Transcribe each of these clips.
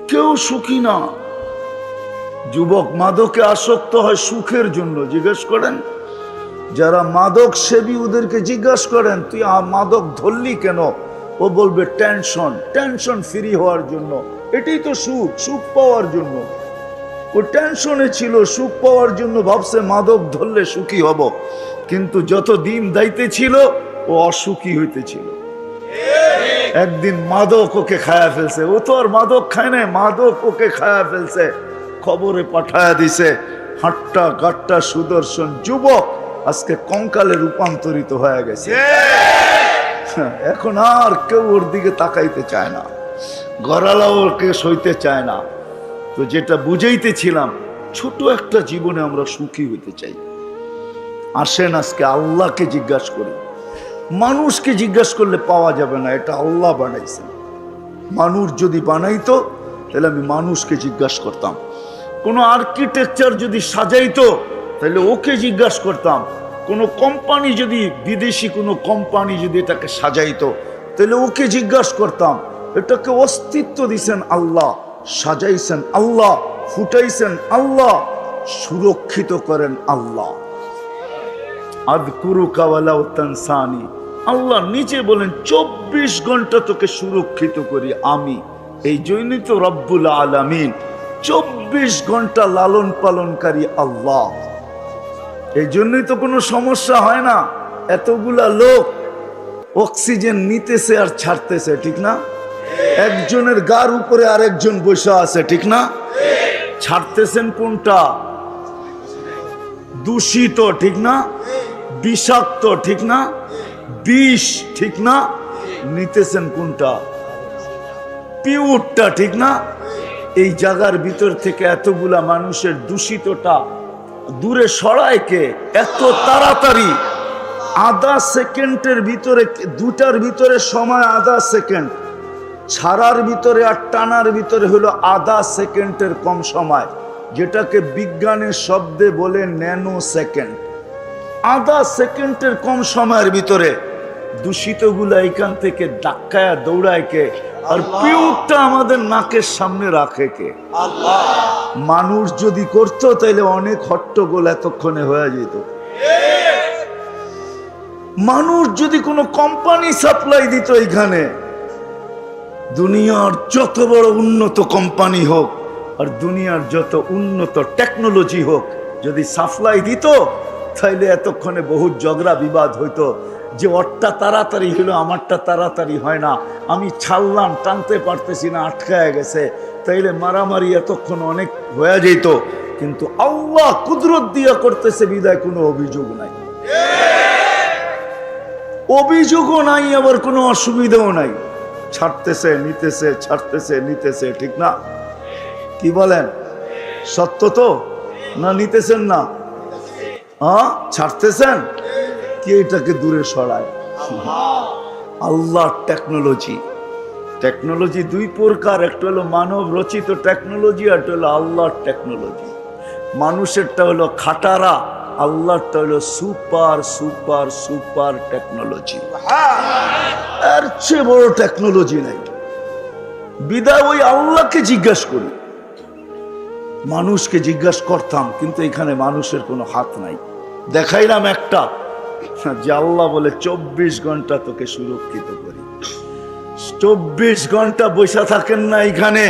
কেউ সুখী না। যুবক মাদকে আসক্ত হয় সুখের জন্য। জিজ্ঞেস করেন যারা মাদক সেবী ওদেরকে জিজ্ঞাসা করেন তুই মাদক ধরলি কেন, ও বলবে টেনশন, টেনশন ফ্রি হওয়ার জন্য। এটাই তো সুখ, সুখ পাওয়ার জন্য। ও টেনশনে ছিল, সুখ পাওয়ার জন্য ভাবছে মাদক ধরলে সুখী হব, কিন্তু যত দিন দাইতে ছিল ও অসুখী হইতেছিল। একদিন মাদক ওকে খায়া ফেলছে। ও তো আর মাদক খায় না, মাদক ওকে খায়া ফেলছে, খবরে পাঠায়া দিছে। হাট্টা গাট্টা সুদর্শন যুবক আজকে কঙ্কালে রূপান্তরিত হয়ে গেছে। এখন আর কেউ ওর দিকে তাকাইতে চায় না, গড়ালাও ওকে সইতে চায় না। তো যেটা বুঝাইতেছিলাম, ছোট একটা জীবনে আমরা সুখী হইতে চাই। আসেন আজকে আল্লাহকে জিজ্ঞাসা করি। মানুষকে জিজ্ঞাসা করলে পাওয়া যাবে না, এটা আল্লাহ বানাইছেন। মানুষ যদি বানাইতো তাহলে আমি মানুষকে জিজ্ঞাসা করতাম। কোনো আর্কিটেকচার যদি সাজাইতো তাহলে ওকে জিজ্ঞাসা করতাম। কোনো কোম্পানি যদি, বিদেশি কোনো কোম্পানি যদি এটাকে সাজাইতো তাহলে ওকে জিজ্ঞাসা করতাম। এটাকে অস্তিত্ব দিছেন আল্লাহ, সাজাইছেন আল্লাহ, ফুটাইছেন আল্লাহ, সুরক্ষিত করেন আল্লাহ। আযকুরুকা ওয়ালাউ তানসানি, আল্লাহ নিজে বলেন 24 ঘন্টা তোকে সুরক্ষিত করি আমি। এই জন্যই তো রব্বুল আলামিন, 24 ঘন্টা লালন পালনকারী আল্লাহ। এই জন্যই তো কোনো সমস্যা হয় না। এতগুলা লোক অক্সিজেন নিতেছে আর ছাড়তেছে, ঠিক না? একজনের গার উপরে আরেকজন বসে আছে, ঠিক না? ছাড়তেছেন কোনটা? দূষিত, ঠিক না? বিষাক্ত, ঠিক না? বিষ, ঠিক না? নিতেছেন কোনটা? পিউরটা, ঠিক না? এই জায়গার ভিতর থেকে এতগুলা মানুষের দূষিতটা দূরে সরায় কে? এত তাড়াতাড়ি আধা সেকেন্ডের ভিতরে, দুটার ভিতরে সময় আধা সেকেন্ড, ছাড়ার ভিতরে আর টানার ভিতরে হলো আধা সেকেন্ডের কম সময়, যেটাকে বিজ্ঞানের শব্দে বলে ন্যানো সেকেন্ড। আধা সেকেন্ডের কম সময়ের ভিতরে দূষিতগুলা এখান থেকে ধাক্কায় দৌড়ায় কে? আর পিউরটা আমাদের নাকের সামনে রাখে কে? আল্লাহ। মানুষ যদি করতো তাহলে অনেক হট্টগোল এতক্ষণে হয়ে যেত। মানুষ যদি কোনো কোম্পানি সাপ্লাই দিত এখানে, দুনিয়ার যত বড় উন্নত কোম্পানি হোক আর দুনিয়ার যত উন্নত টেকনোলজি হোক, যদি সাপ্লাই দিত তাইলে এতক্ষণে বহুত ঝগড়া বিবাদ হইতো, যে ওরটা তাড়াতাড়ি হলো আমারটা তাড়াতাড়ি হয় না, আমি ছাড়লাম টানতে পারতেছি না, আটকায় গেছে, তাইলে মারামারি এতক্ষণ অনেক হয়ে যেত। কিন্তু আল্লাহ কুদরত দিয়া করতেছে বিদায় কোনো অভিযোগ নাই, অভিযোগও নাই, আবার কোনো অসুবিধাও নাই। ছাড়তেছে নিতেছে, ছাড়তেছে নিতেছে, ঠিক না? কি বলেন? সত্য তো না? নিতেছেন না? হ্যাঁ, ছাড়তেছেন। কে এটাকে দূরে সরায়? আল্লাহর টেকনোলজি। টেকনোলজি দুই প্রকার, একটা হলো মানব রচিত টেকনোলজি, আর একটা হলো আল্লাহর টেকনোলজি। মানুষেরটা হলো খাটারা, আল্লাহরটা হলো সুপার সুপার সুপার টেকনোলজি। এর চেয়ে বড় টেকনোলজি নাই। বিদায় ওই আল্লাহকে জিজ্ঞাসা করি। মানুষকে জিজ্ঞাসা করতাম, কিন্তু এখানে মানুষের কোনো হাত নাই। দেখাইলাম একটা, যে আল্লাহ বলে 24 ঘন্টা তোকে সুরক্ষিত করি। 24 ঘন্টা বসে থাকেন না এখানে।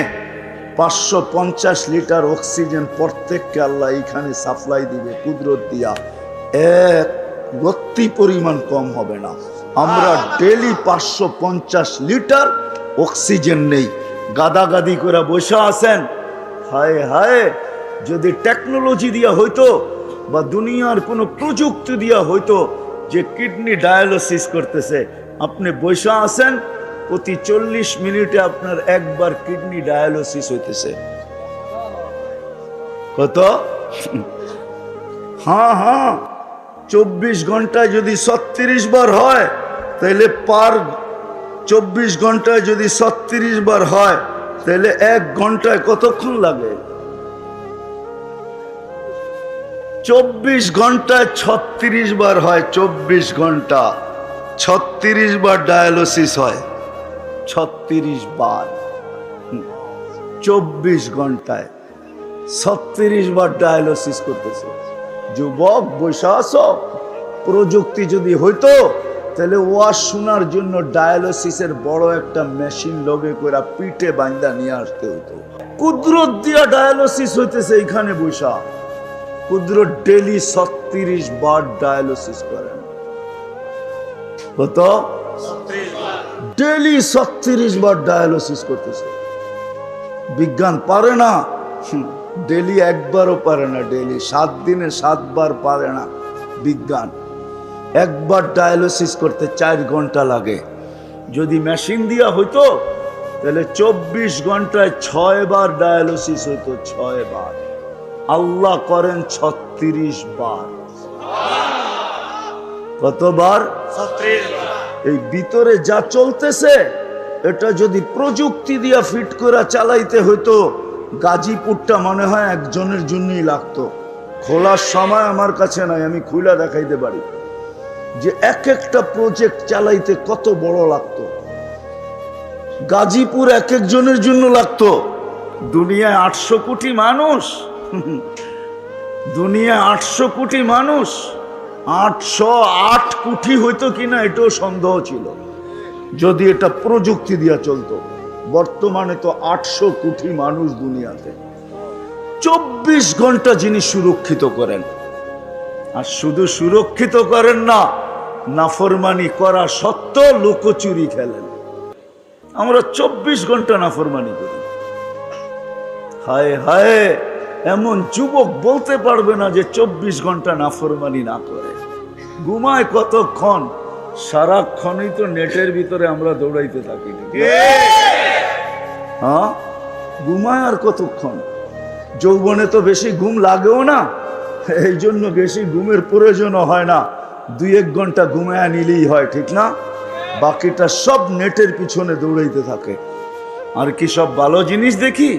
550 লিটার অক্সিজেন প্রত্যেককে আল্লাহ এখানে সাপ্লাই দিবে কুদরত দিয়া, এক রত্তি পরিমাণ কম হবে না। আমরা ডেলি 550 লিটার অক্সিজেন নেই। গাদাগাদি করে বসে আছেন। হায় হায়, যদি টেকনোলজি দিয়া হইতো বা দুনিয়ার কোনো প্রযুক্তি দিয়া হইতো যে কিডনি ডায়ালিসিস করতেছে, আপনি বসে আছেন, প্রতি 40 মিনিটে আপনার একবার কিডনি ডায়ালিসিস হইতেছে। কত? হ্যাঁ হ্যাঁ, 24 ঘন্টায় যদি 36 বার হয়, তাহলে পার 24 ঘন্টায় যদি 36 বার হয়, তাহলে 1 ঘন্টায় কতক্ষণ লাগে? 24 ঘন্টায় 36 বার হয়। 24 ঘন্টা 36 বার ডায়ালিসিস হয়। 36 বার। 24 ঘন্টায় 36 বার ডায়ালিসিস করতেছে। যুবক বৈশা আছো, প্রযুক্তি যদি হইতো তাহলে ওয়াজ শোনার জন্য ডায়ালিসিসের বড় একটা মেশিন লগে করে পিঠে বাঁধা নিয়ে আসতে হতো। কুদরত দিয়া ডায়ালিসিস হইতেছে এইখানে বৈশা। কুদরত ডেলি 36 বার ডায়ালিসিস করেন। কত? ডেলি 36 বার ডায়ালিসিস করতেছে। বিজ্ঞান পারে না, ডেলি একবারও পারে না, ডেলি 7 দিনে 7 বার পারে না বিজ্ঞান। একবার ডায়ালিসিস করতে 4 ঘন্টা লাগে। যদি মেশিন দিয়া হইতো তাহলে 24 ঘন্টায় 6 বার ডায়ালিসিস হইতো, 6 বার। আল্লাহ করেন 36 বার। কতবার? 36 বার। এই ভিতরে যা চলতেছে এটা যদি প্রযুক্তি দিয়া ফিট করে চালাইতে হইতো, গাজীপুরটা মনে হয় একজনের জন্যই লাগতো। খোলার সময় আমার কাছে নাই, আমি খুলে দেখাইতে পারি যে এক একটা প্রজেক্ট চালাইতে কত বড় লাগতো। গাজীপুর এক একজনের জন্য লাগতো। দুনিয়ায় 800 কোটি মানুষ, দুনিয়ায় 800 কোটি মানুষ, 808 কোটি হইতো কিনা এটাও সন্দেহ ছিল যদি এটা প্রযুক্তি দিয়া চলতো। বর্তমানে তো 800 কোটি মানুষ দুনিয়াতে। 24 ঘন্টা যিনি সুরক্ষিত করেন, আর শুধু সুরক্ষিত করেন না, নাফরমানি করা সত্ত্বেও লুকোচুরি খেলেন। আমরা 24 ঘন্টা নাফরমানি করি। হায় হায়, এমন যুবক বলতে পারবে না যে 24 ঘন্টা নাফরমানি না করে। ঘুমায় কতক্ষণ? সারাক্ষণই তো নেটের ভিতরে আমরা দৌড়াইতে থাকি। হ্যাঁ, ঘুমায় আর কতক্ষণ? যৌবনে তো বেশি ঘুম লাগেও না, এই জন্য বেশি ঘুমের প্রয়োজনও হয় না। 2-1 ঘন্টা ঘুমায় নিলেই হয়, ঠিক না? বাকিটা সব নেটের পিছনে দৌড়াইতে থাকে। আর কি সব ভালো জিনিস দেখি?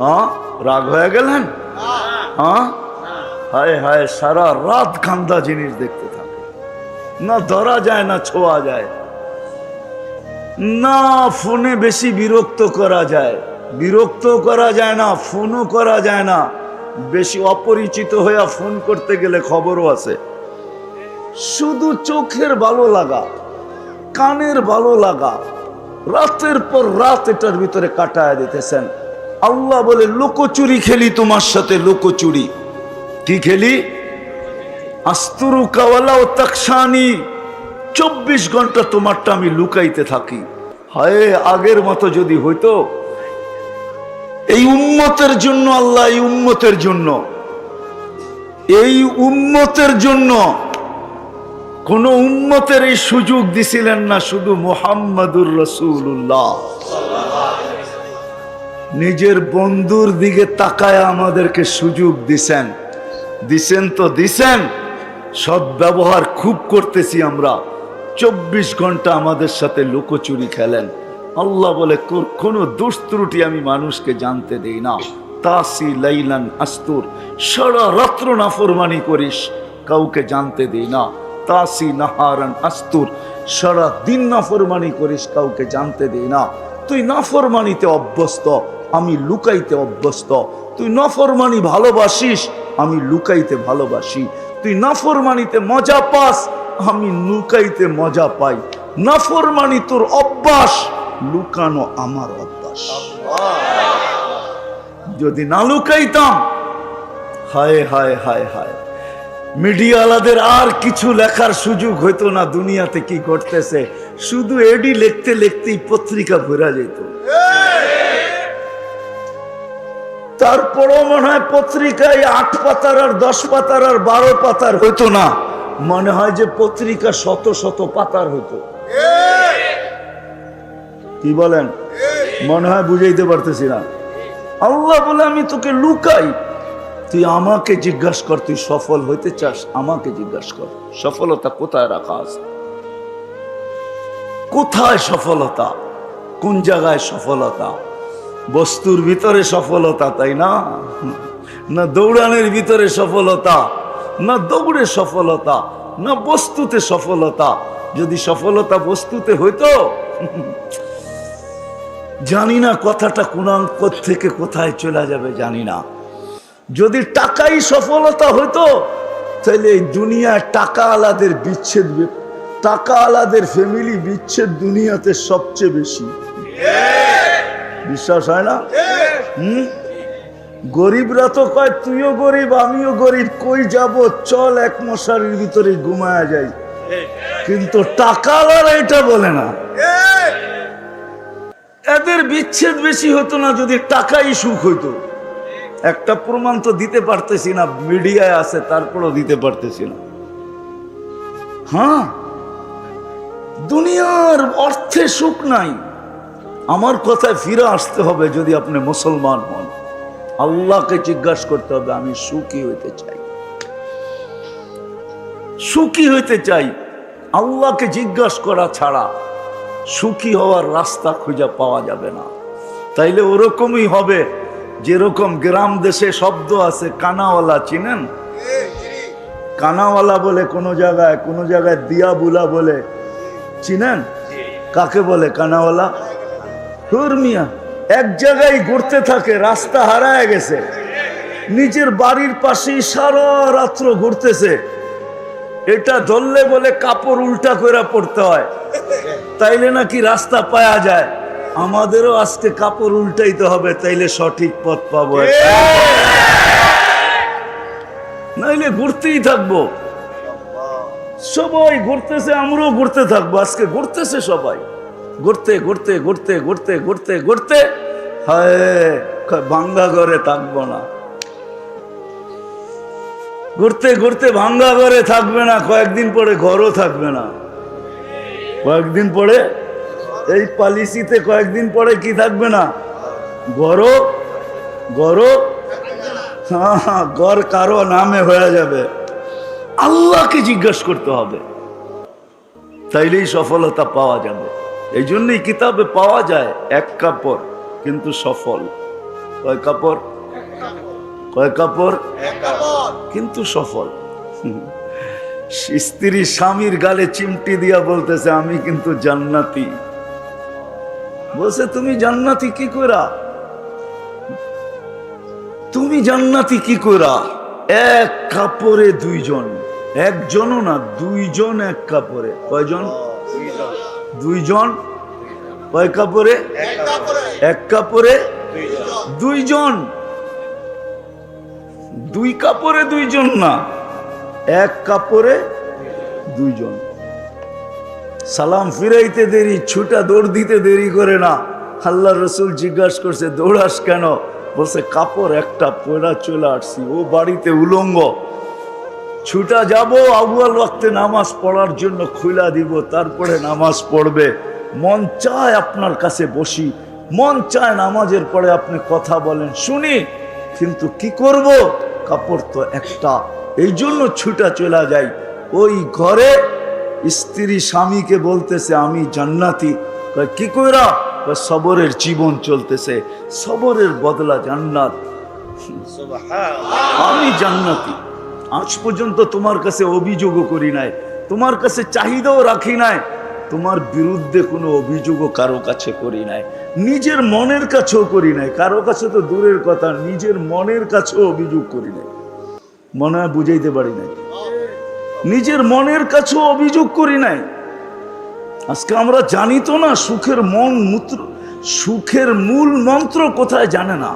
হ্যাঁ, রাগ হয়ে গেলেন? হ্যাঁ, হায় হায়, সারা রাত কান্দা জিনিস দেখতে থাকে। না ধরা যায় না ছোঁয়া যায়, না ফোনে বেশি বিরক্ত করা যায়, বিরক্ত করা যায় না, ফোনও করা যায় না। বেশি অপরিচিত হয়ে ফোন করতে গেলে খবরও আছে। শুধু চোখের ভালো লাগা, কানের ভালো লাগা, রাতের পর রাত এটার ভিতরে কাটায় দিতেছেন। আল্লাহ বলে লুকোচুরি খেলি তোমার সাথে, লুকোচুরি। কি খেলি? আস্তুরু কাওয়ালা ও তাকসানি। 24 ঘন্টা তোমারটা আমি লুকাইতে থাকি। হায়, আগের মতো যদি হইতো। এই উম্মতের জন্য আল্লাহ, এই উম্মতের জন্য, এই উম্মতের জন্য কোন উম্মতের এই সুযোগ দিছিলেন না, শুধু মুহাম্মাদুর রাসূলুল্লাহ নিজের বন্ধুর দিকে তাকায় আমাদেরকে সুযোগ দিছেন। দিছেন তো দিছেন, সদ্ব্যবহার খুব করতেছি আমরা। 24 ঘন্টা আমাদের সাথে লুকোচুরি খেলেন। আল্লাহ বলে কোনো দোষ ত্রুটি আমি মানুষকে জানতে দেই না। তাসি লাইলান আস্তুর, সারা রাত্র নাফরমানি করিস, কাউকে জানতে দেই না। তাসি নাহারান আস্তুর, সারা দিন নাফরমানি করিস, কাউকে জানতে দেই না। তুই নাফরমানিতে অভ্যস্ত, আমি লুকাইতে অভ্যস্ত। তুই নাফরমানি ভালোবাসিস, আমি লুকাইতে ভালোবাসি। তুই নাফরমানিতে মজা পাস, আমি লুকাইতে মজা পাই। নাফরমানি তোর অভ্যাস, লুকানো আমার অভ্যাস। যদি না লুকাইতাম, হায় হায় হায় হায়, মিডিয়াওয়ালাদের আর কিছু লেখার সুযোগ হইতো না দুনিয়াতে কি ঘটতেছে। শুধু এডি লিখতে লিখতেই পত্রিকা ভরা যেত। তারপরও মনে হয় পত্রিকায় 8 পাতার আর 10 পাতার আর 12 পাতার হইতো না, মনে হয় যে পত্রিকা শত শত পাতার হইতো। কি বলেন? মনে হয় বুঝাইতে পারতেছি না। আল্লাহ বলে আমি তোকে লুকাই, তুই আমাকে জিজ্ঞাসা কর, তুই সফল হইতে চাস, আমাকে জিজ্ঞাসা কর সফলতা কোথায় রাখা আছে। কোথায় সফলতা? কোন জায়গায় সফলতা? বস্তুর ভিতরে সফলতা, তাই না? না দৌড়ানোর ভিতরে সফলতা, না দৌড়ে সফলতা, না বস্তুতে সফলতা। যদি সফলতা বস্তুতে হইতো জানি না কথাটা কোন থেকে কোথায় চলে যাবে জানি না। যদি টাকাই সফলতা হতো তাহলে এই দুনিয়ায় টাকা আলাদের বিচ্ছেদ, টাকা আলাদের ফ্যামিলি বিচ্ছেদ দুনিয়াতে সবচেয়ে বেশি। বিশ্বাস হয় না? গরিবরা তো কয় তুইও গরিব আমিও গরিব, কই যাব, চল এক মশারির ভিতরে ঘুমায়া যাই। কিন্তু টাকা আলারা এটা বলে না। এদের বিচ্ছেদ বেশি হতো না যদি টাকাই সুখ হইতো। একটা প্রমাণ তো দিতে পারতেছি না, মিডিয়ায় আছে তারপরও দিতে পারতেছি না। হ্যাঁ, দুনিয়ার অর্থে সুখ নাই। আমার কথায় ফিরে আসতে হবে। যদি আপনি মুসলমান হন, আল্লাহকে জিজ্ঞাসা করতে হবে আমি সুখী হইতে চাই, সুখী হইতে চাই। আল্লাহকে জিজ্ঞাসা করা ছাড়া সুখী হওয়ার রাস্তা খুঁজে পাওয়া যাবে না। তাইলে ওরকমই হবে যেরকম গ্রাম দেশে শব্দ আছে কানাওয়ালা, চিনেন? কানাওয়ালা বলে কোনো জায়গায় দিয়া বুলা বলে, চিনেন? কাকে বলে কানাওয়ালা? হুরমিয়া এক জায়গায় ঘুরতে থাকে, রাস্তা হারায় গেছে, নিজের বাড়ির পাশেই সারা রাত্র ঘুরতেছে। এটা ধরলে বলে কাপড় উল্টা করে পড়তে হয়, তাইলে নাকি রাস্তা পাওয়া যায়। আমাদেরও আজকে কাপড় উল্টাইতে হবে, তাইলে সঠিক পথ পাবো, নাইলে ঘুরতেই থাকবো। সবাই ঘুরতেছে, আমরাও ঘুরতে থাকবো। আজকে ঘুরতেছে সবাই, ঘুরতে ঘুরতে ঘুরতে ঘুরতে ঘুরতে ঘুরতে হায় ভাঙ্গা ঘরে থাকবো না। ঘুরতে ঘুরতে ভাঙ্গা ঘরে থাকবে না, কয়েকদিন পরে ঘরও থাকবে না। কয়েকদিন পরে এই পলিসিতে কয়েকদিন পরে কি থাকবে না? ঘরও ঘর কারো নামে হয়ে যাবে। আল্লাহকে জিজ্ঞাসা করতে হবে, তাইলেই সফলতা পাওয়া যাবে। এই জন্যই কিতাবে পাওয়া যায় এক কাপড় কিন্তু সফল। কয় কাপড়? কয় কাপড়? কিন্তু সফল। স্ত্রী স্বামীর গালে চিমটি দিয়া বলতেছে আমি কিন্তু জান্নাতি। বলছে তুমি জান্নাতি কি কইরা? তুমি জান্নাতি কি কইরা? এক কাপড়ে দুইজন, একজনও না দুইজন এক কাপড়ে। কয়জন? দুইজন। কয় কাপড়ে? এক কাপড়ে দুইজন। দুই কাপড়ে দুইজন না, এক কাপড়ে দুইজন। সালাম ফিরাইতে দেরি, ছুটা দৌড় দিতে দেরি করে না। আল্লাহ রসুল জিজ্ঞাসা করছে দৌড়াস কেন? বলছে কাপড় একটা পয়লা চলে আসছি, ও বাড়িতে উলঙ্গ, ছুটা যাব আউয়াল ওয়াক্তে নামাজ পড়ার জন্য খুলা দিব, তারপরে নামাজ পড়বে। মন চায় আপনার কাছে বসি, মন চায় নামাজের পরে আপনি কথা বলেন শুনি, কিন্তু কি করব? কাপড় তো একটা, এই জন্য ছুটা চলে যাই। ওই ঘরে স্ত্রী স্বামীকে বলতেছে আমি জান্নাতি। কি কইরা? সবরের জীবন চলতেছে, সবরের বদলা জান্নাত। আমি জান্নাতি, আজ পর্যন্ত তোমার কাছে অভিযোগও করি নাই, তোমার কাছে চাহিদাও রাখি নাই, তোমার বিরুদ্ধে কোনো অভিযোগও কারো কাছে করি নাই, নিজের মনের কাছেও করি নাই। কারো কাছে তো দূরের কথা, নিজের মনের কাছেও অভিযোগ করি নাই। মনে হয় বুঝাইতে পারি নাই, নিজের মনের কাছেও অভিযোগ করি নাই। আজকে আমরা জানি তো না সুখের সুখের মূল মন্ত্র কোথায় জানে না।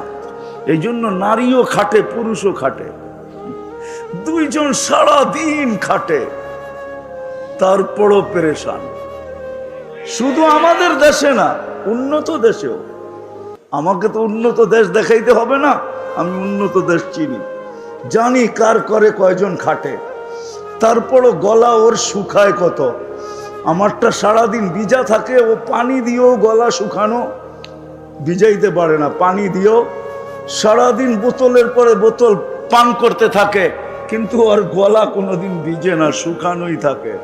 এই জন্য নারীও খাটে পুরুষও খাটে, দুইজন সারা দিন খাটে, তারপরও পেরেশান। শুধু আমাদের দেশে না, উন্নত দেশেও। আমাকে তো উন্নত দেশ দেখাইতে হবে না, আমি উন্নত দেশ চিনি, জানি কার করে কয়জন খাটে। তারপরও গলা ওর শুকায় কত। আমারটা সারাদিন ভিজা থাকে, ও পানি দিয়েও গলা শুকানো ভিজাইতে পারে না, পানি দিয়েও সারাদিন বোতলের পরে বোতল পান করতে থাকে, কিন্তু ওর গলা কোনোদিন ভিজে না, শুকানোই থাকে।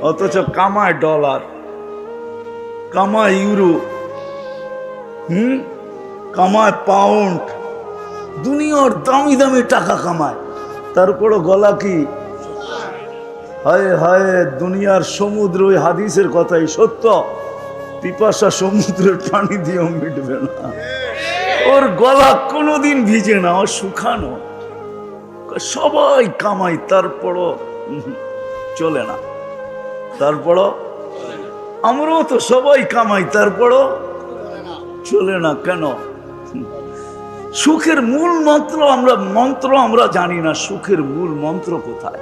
অথচ কামায় ডলার, কামায় ইউরো, কামায় পাউন্ড, দুনিয়ার দামি দামি টাকা কামায়, তারপরও গলা কি? হায় হায়, দুনিয়ার সমুদ্র। ওই হাদিসের কথাই সত্য, পিপাসা সমুদ্রের পানি দিয়েও মিটবে না। ওর গলা কোনোদিন ভিজে না, ও শুকানো। সবাই কামাই, তারপরও চলে না। তারপরও আমরাও তো সবাই কামাই, তারপরও চলে না কেন? সুখের মূল মন্ত্র আমরা জানি না। সুখের মূল মন্ত্র কোথায়?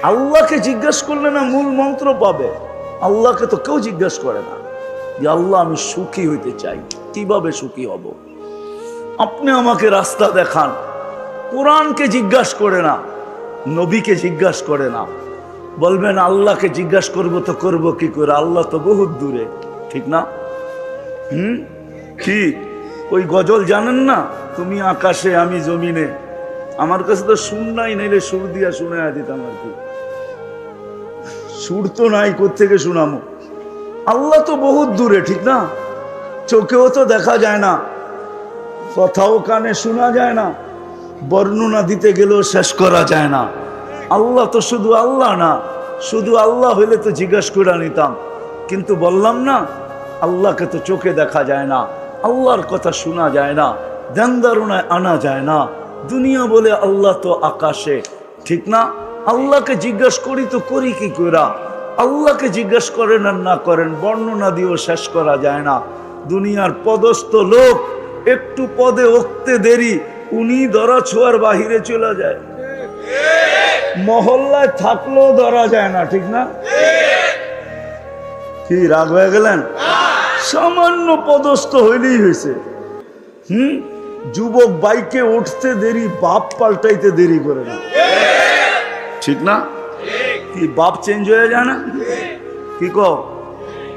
আল্লাহকে জিজ্ঞাসা করলে না মূল মন্ত্র পাবে। আল্লাহকে তো কেউ জিজ্ঞাসা করে না যে আল্লাহ আমি সুখী হইতে চাই, কিভাবে সুখী হব? আপনি আমাকে রাস্তা দেখান। কোরআনকে জিজ্ঞাসা করে না, নবীকে জিজ্ঞাসা করে না। বলবেন আল্লাহকে জিজ্ঞাসা করবো তো করবো কি করে? আল্লাহ তো বহুত দূরে, ঠিক না? ঠিক। ওই গজল জানেন না, তুমি আকাশে আমি জমিনে। আমার কাছে তো সুর নাই, নাইলে সুর দিয়া শুনে দিতাম আর কি। সুর তো নাই, কোত্থেকে শুনামো? আল্লাহ তো বহুত দূরে, ঠিক না? চোখেও তো দেখা যায় না, কথাও কানে শোনা যায় না, বর্ণনা দিতে গেলেও শেষ করা যায় না। আল্লাহ তো শুধু আল্লাহ না। শুধু আল্লাহ হইলে তো জিজ্ঞাসা করে নিতাম, কিন্তু বললাম না, আল্লাহকে তো চোখে দেখা যায় না, আল্লাহর কথা শোনা যায় না, ধ্যান ধারণায় আনা যায় না। দুনিয়া বলে আল্লাহ তো আকাশে, ঠিক না? আল্লাহকে জিজ্ঞাসা করি তো করি কি করা? আল্লাহকে জিজ্ঞাসা করেন আর না করেন, বর্ণনা দিয়েও শেষ করা যায় না। দুনিয়ার পদস্থ লোক একটু পদে উঠতে দেরি, উনি ধরা ছোঁয়ার বাহিরে চলে যায়। মহল্লায় থাকলেও ধরা যায় না, ঠিক না? কি রাগ হয়ে গেলেন? সামান্য পদস্থ হইলেই হয়েছে। যুবক বাইকে উঠতে দেরি, বাপ পাল্টাইতে দেরি করে না, ঠিক না? কি বাপ চেঞ্জ হয়ে যায় না? কি কও?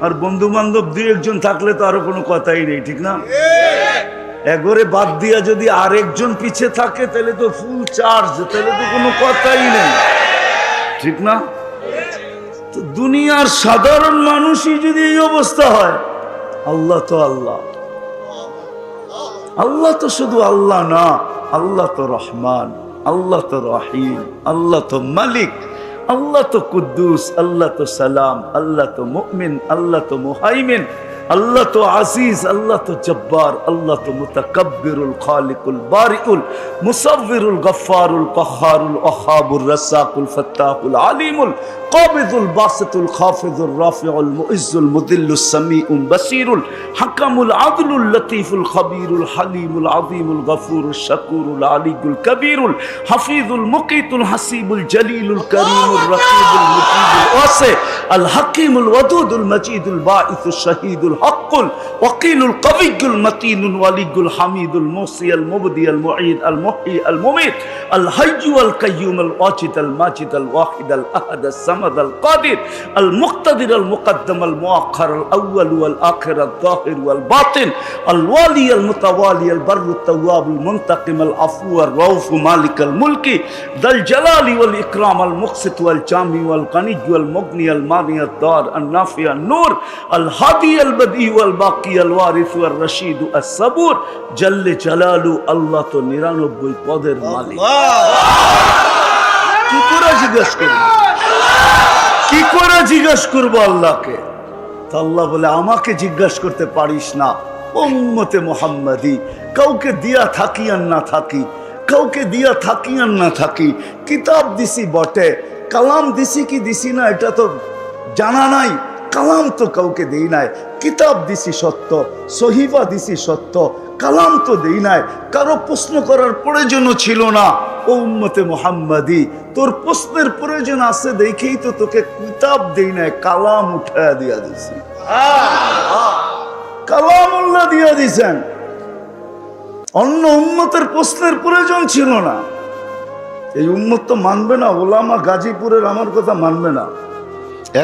আর বন্ধু বান্ধব দুই একজন থাকলে তো আরো কোনো কথাই নেই, ঠিক না? একবারে বাদ দিয়া যদি আরেকজন পিছে থাকে তাহলে তো ফুল চার্জ, তাহলে তো কোনো কথাই নেই, ঠিক না? তো দুনিয়ার সাধারণ মানুষই যদি এই অবস্থা হয়, আল্লাহ তো আল্লাহ। আল্লাহ তো শুধু আল্লাহ না, আল্লাহ তো রহমান, আল্লাহ তো রহিম, আল্লাহ তো মালিক, আল্লাহ তো কুদ্দুস, আল্লাহ তো সালাম, আল্লাহ তো মুমিন, আল্লাহ তো মুহাইমিন, আল্লাহ তো আজিজ, আল্লাহ তো জব্বার, আল্লাহ তো মুতাকাব্বিরুল খালিকুল বারিউল মুসাব্বিরুল গফফারুল কাহ্হারুল ওয়াহাবুর রাসাকুল ফাত্তাহুল আলিমুল কাবিদুল বাসিতুল খাফিজুর রাফিউল মুইজ্জুল মুদিল্লুস সামিউল বাসিরুল হাকামুল আদলুল লতীফুল খবীরুল হালিমুল আযীমুল গফুরুশ শাকুরুল আলিয়ুল কবীরুল হাফিজুল মুকিতুল হাসিবুল জলিলুল করিমুর রকিবুল মুজিবুল ওয়াসি আল হাকিমুল ওয়াদুদুল মজিদুল বাঈসুশ শাহীদুল হকুল ওয়াকিলুল কবিয়ুল মতিনুল ওয়ালিয়ুল হামিদুল মুসিয়াল মুবদিয়াল মুঈদ আল মুহয়ি আল মুমীত আল হাইয়্যু আল কাইয়্যুম আল ওয়াজিদ আল মাজিদ আল ওয়াহিদ আল আহাদ আস সামাদ আল কাদির আল মুক্তাদির আল মুকদ্দম আল মুআখ্খার আল আউয়াল ওয়াল আখির আল যাহির ওয়াল বাতিন আল ওয়ালি আল মুতাওয়ালি আল বাররু তাওয়াব আল মুনতাকিম আল আফু আর রাউফ মালিক আল মুলকি দাল জালালি ওয়াল ইকরাম আল মুকসিত ওয়াল জামি ওয়াল গনি ওয়াল মুগনি আল মানি আল দার আল নাফি আল নূর আল হাদি আল বদি ওয়াল বাকি আল ওয়ারিস ওয়াল রশিদ আস সাবুর জাল্লে জালালু। আল্লাহ তো 99 পদের মালিক। কি করে জিজ্ঞাসা করব? কি করে জিজ্ঞাসা করবো আল্লাহকে? তো আল্লাহ বলে আমাকে জিজ্ঞাসা করতে পারিস না, উম্মতে মুহাম্মাদি। কাউকে দিয়া থাকি আর না থাকি, কাউকে দিয়া থাকি আর না থাকি, কিতাব দিছি বটে, কালাম দিছি কি দিছি না এটা তো জানা নাই। কালাম তো কাউকে দেই নাই, কিতাব দিছি সত্য, সহিফা দিছি সত্য, কালাম তো দেই নাই। কারো প্রশ্ন করার প্রয়োজন ছিল না। ও উম্মতে মুহাম্মাদি, তোর প্রশ্নের প্রয়োজন আছে দেখেই তো তোকে কিতাব দেই নাই, কালাম উঠায়া দিয়া দিছি। কালামুল্লাহ দিয়া দিছেন। অন্য উম্মতের প্রশ্নের প্রয়োজন ছিল না। এই উম্মত তো মানবে না, ওলামা গাজীপুরের আমার কথা মানবে না,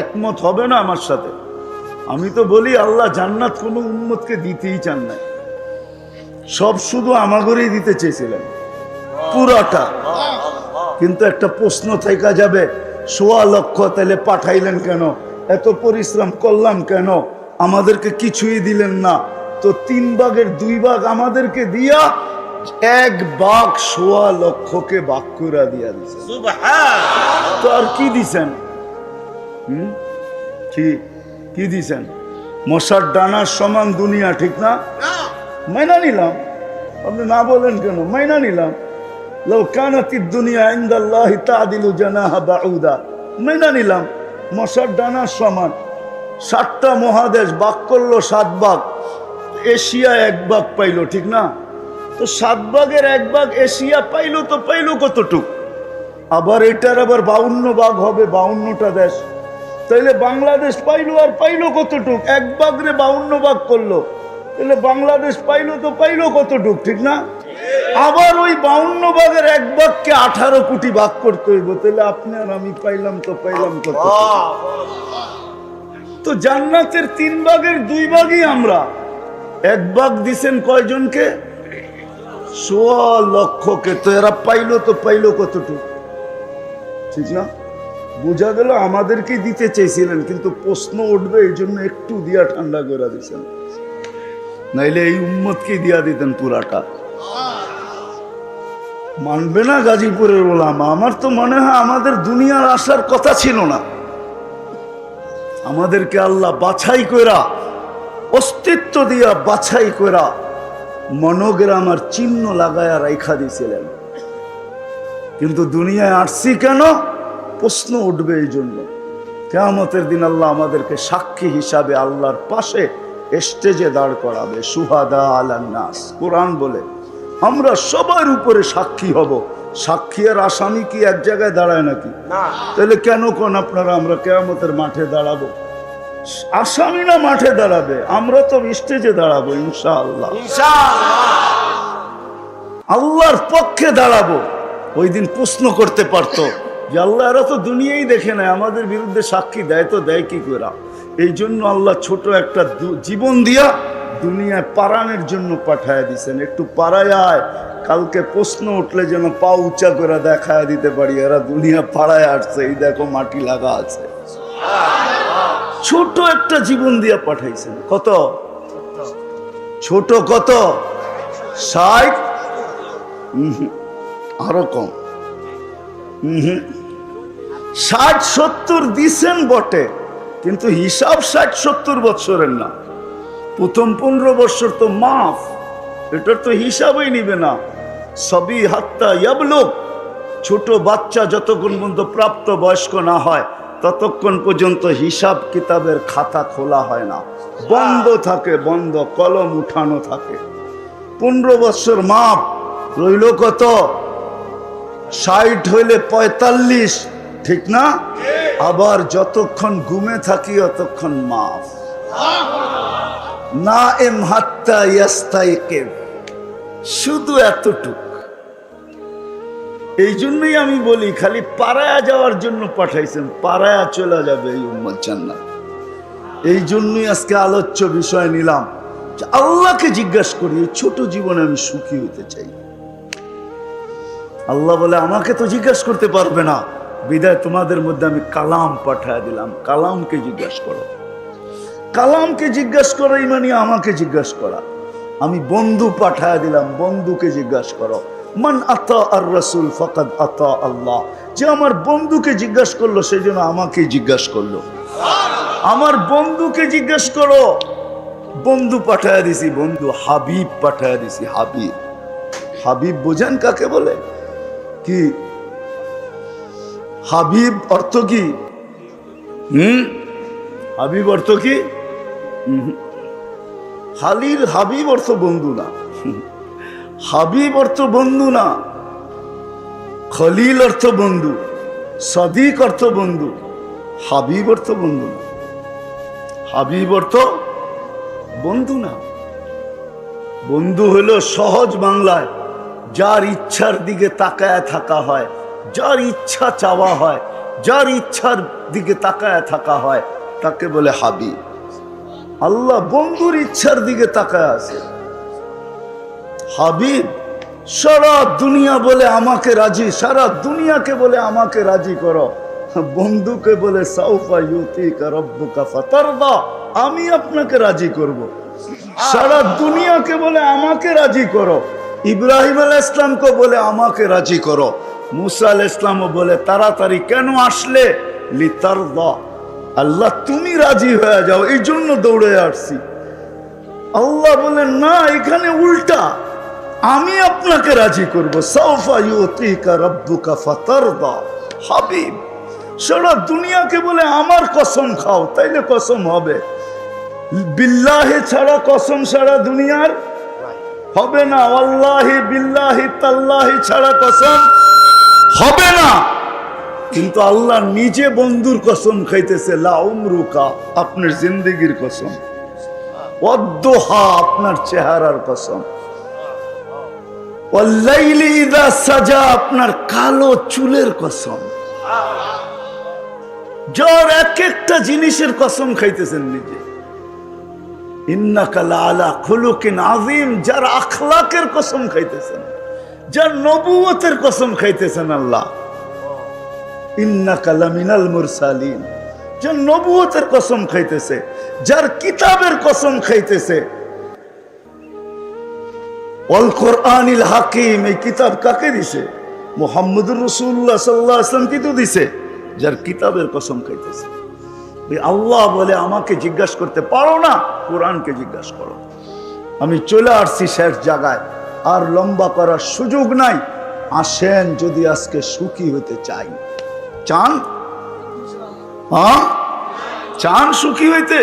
একমত হবে না আমার সাথে। আমি তো বলি আল্লাহ জান্নাত কোনো উম্মতকে দিতেই চান না, সব শুধু আমাগরেই দিতে চেয়েছিলেন পুরাটা। কিন্তু একটা প্রশ্ন থেকে যাবে, 1.25 লক্ষ তাহলে পাঠাইলেন কেন? এত পরিশ্রম করলাম কেন? আমাদেরকে কিছুই দিলেন না। তো 3 ভাগের 2 ভাগ আমাদেরকে দিয়া 1 ভাগ 1.25 লক্ষকে ভাগ করে দিয়া দিয়েছেন। তো আর কি দিছেন? কি দিছেন? মশার ডানার সমান দুনিয়া, ঠিক না? মাইনা নিলাম, আপনি না বলেন কেন? মাইনা নিলাম। লাউ কানাতিদ দুনিয়া ইনদাল্লাহি তা'দিলু জানাহা বাউদা, মাইনা নিলাম মশার ডানার সমান। 7টা মহাদেশ ভাগ করলো 7 ভাগ, এশিয়া 1 ভাগ পাইলো, ঠিক না? তো 7 ভাগের 1 ভাগ এশিয়া পাইলো, তো পাইলো কতটুক? আবার এটার আবার 52 ভাগ হবে, 52টা দেশ। তাইলে বাংলাদেশ পাইলো, আর পাইলো কতটুক? 1 ভাগরে 52 ভাগ করলো, তাহলে বাংলাদেশ পাইলো, তো পাইলো কতটুক, ঠিক না? আবার ওই 52 ভাগের 1 ভাগকে 18 কোটি ভাগ করতে হইব, তাহলে আপনি আর আমি পাইলাম, তো পাইলাম কত? তো জান্নাতের 3 ভাগের 2 ভাগই আমরা। 1 ভাগ দিছেন কয়জনকে? 1.25 লক্ষকে। তো এরা পাইলো, তো পাইলো কতটুক, ঠিক না? বোঝা গেল আমাদেরকে দিতে চেয়েছিলেন, কিন্তু প্রশ্ন উঠবে এই জন্য একটু দিয়া ঠান্ডা করে দিচ্ছেন, নাইলে এই উম্মতকে দিয়া দিতেন পুরাটা। মানবে না গাজীপুরের ওলামা। আমার তো মনে হয় আমাদের দুনিয়ার আসার কথা ছিল না। আমাদেরকে আল্লাহ বাছাই কইরা, অস্তিত্ব দিয়া বাছাই কইরা মনোগ্রাম আর চিহ্ন লাগায়া রাইখা দিয়েছিলেন। কিন্তু দুনিয়ায় আসছি কেন? প্রশ্ন উঠবে এই জন্য। কিয়ামতের দিন আল্লাহ আমাদেরকে সাক্ষী হিসাবে আল্লাহর পাশে স্টেজে দাঁড় করাবে। সুহাদা আলান নাস, কোরআন বলে আমরা সবার উপরে সাক্ষী হব। সাক্ষী আর আসামি কি এক জায়গায় দাঁড়ায় নাকি? তাহলে কেন কোন আপনারা আমরা কিয়ামতের মাঠে দাঁড়াবো? আসামি না মাঠে দাঁড়াবে, আমরা তো স্টেজে দাঁড়াবো ইনশাআল্লাহ। আল্লাহর পক্ষে দাঁড়াবো। ওই দিন প্রশ্ন করতে পারতো যে আল্লাহ, এরা তো দুনিয়াই দেখে নেয়, আমাদের বিরুদ্ধে সাক্ষী দেয়, তো দেয় কি করে? এই জন্য আল্লাহ ছোট একটা জীবন দিয়া দুনিয়ায় পারানের জন্য পাঠায় দিছেন। একটু পাড়ায় আয়, কালকে প্রশ্ন উঠলে যেন পা উঁচা করে দেখায় দিতে পারি এরা দুনিয়া পাড়ায় আসছে, এই দেখো মাটি লাগা আছে। ছোট একটা জীবন দিয়া পাঠাইছেন। কত ছোট? কত? 60? আরো কম। 60-70 দিছেন বটে, কিন্তু হিসাব 60-70 বছরের না। প্রথম 15 বছর তো মাফ, এটার তো হিসাবই নিবে না। সবই হাত্তা ইয়াবলুগ, ছোট বাচ্চা যতক্ষণ পর্যন্ত প্রাপ্ত বয়স্ক না হয় ততক্ষণ পর্যন্ত হিসাব কিতাবের খাতা খোলা হয় না, বন্ধ থাকে, বন্ধ, কলম উঠানো থাকে। 15 বছর মাপ রইল কত? 60 হইলে 45, ঠিক না? আবার যতক্ষণ ঘুমে থাকি ততক্ষণ মাফ। না এম হাত্তা ইয়াস্তাইকিব, শুধু এতটুক। এই জন্যই আমি বলি খালি পাড়ায়া যাওয়ার জন্য পাঠাইছেন, পাড়ায়া চলে যাবে এই উম্মত জান্নাত। এই জন্যই আজকে আলোচ্য বিষয় নিলাম যে আল্লাহকে জিজ্ঞাসা করি, এই ছোট জীবনে আমি সুখী হতে চাই। আল্লাহ বলে আমাকে তো জিজ্ঞাসা করতে পারবে না, বিদায় তোমাদের মধ্যে আমি কালাম পাঠায় দিলাম। কালামকে জিজ্ঞাসা করো। কালামকে জিজ্ঞাসা করা মানে আমাকে জিজ্ঞাসা করা। আমি বন্ধু পাঠায় দিলাম, বন্ধুকে জিজ্ঞাসা করো। মান আতা আর রাসূল ফাকাদ আতা আল্লাহ। যে আমার বন্ধুকে জিজ্ঞাসা করলো সেই জন্য আমাকে জিজ্ঞাসা করলো। আমার বন্ধুকে জিজ্ঞাসা করো। বন্ধু পাঠায় দিছি, বন্ধু হাবিব পাঠায় দিছি। হাবিব, হাবিব বোঝেন কাকে বলে? কি হাবিব অর্থ কি? হাবিব অর্থ কি? হালির হাবিব অর্থ বন্ধু না। হাবিব অর্থ বন্ধু না। খলিল অর্থ বন্ধু, সাদিক অর্থ বন্ধু, হাবিব অর্থ বন্ধু না। হাবিব অর্থ বন্ধু না। বন্ধু হলো সহজ বাংলায় যার ইচ্ছার দিকে তাকায় থাকা হয়, যার ইচ্ছা চাওয়া হয়, যার ইচ্ছার দিকে তাকায় থাকা হয়, তাকে বলে হাবিব। আল্লাহ বন্ধুর ইচ্ছার দিকে তাকায় আছে। হাবিব সারা দুনিয়া বলে আমাকে রাজি, সারা দুনিয়াকে বলে আমাকে রাজি করো। বন্ধুকে বলে সাউফা ইউতিকা রাব্বুকা ফাতারদা, আমি আপনাকে রাজি করব। সারা দুনিয়াকে বলে আমাকে রাজি করো। ইব্রাহিম আলাইহিস সালামকে বলে আমাকে রাজি করো। মুসা আলাইহিস সালামও বলে তাড়াতাড়ি কেন আসলে? লিতারদা, আল্লাহ তুমি রাজি হয়ে যাও, এই জন্য দৌড়ে আসছি। আল্লাহ বলেন না, এখানে উল্টা, আমি আপনাকে রাজি করব। সাউফা ইউতিকা রাব্বুকা ফাতারদা। হাবিব সারা দুনিয়াকে বলে আমার কসম খাও, তাইলে কসম হবে। বিল্লাহি ছাড়া কসম সারা দুনিয়ার হবে না, আল্লাহি বিল্লাহি তাল্লাহি ছাড়া কসম হবে না। কিন্তু আল্লাহ নিজে বন্ধুর কসম খাইতেছে, লা উমরুকা, আপনার জিন্দেগির কসম, ওয়াদ্দুহা, আপনার চেহারার কসম, ওয়াল্লাইলি ইযা সাজা, আপনার কালো চুলের কসম। যার এক একটা জিনিসের কসম খাইতেছেন নিজে। ইন্নাকা লাআলা খুলুকিন আযীম, যার আখলাকের কসম খাইতেছেন, যার নবুয়তের কসম খাইতেছেন আল্লাহ। ইন্নাকা লামিনাল মুরসালিন, যার নবুয়তের কসম খাইতেছে, যার কিতাবের কসম খাইতেছে। ওয়াল কোরআনিল হাকিম, এই কিতাব কাকে দিছে? মুহাম্মদুর রাসূলুল্লাহ সাল্লাল্লাহু আলাইহি ওয়াসাল্লাম কি তো দিছে? যার কিতাবের কসম খাইতেছে। আল্লাহ বলে আমাকে জিজ্ঞাসা করতে পারো না, কোরআনকে জিজ্ঞাসা করো। আমি চলে আসছি শেষ জায়গায়, আর লম্বা করার সুযোগ নাই। আসেন, যদি আজকে সুখী হতে চাই। চান? হ্যাঁ, চান সুখী হইতে?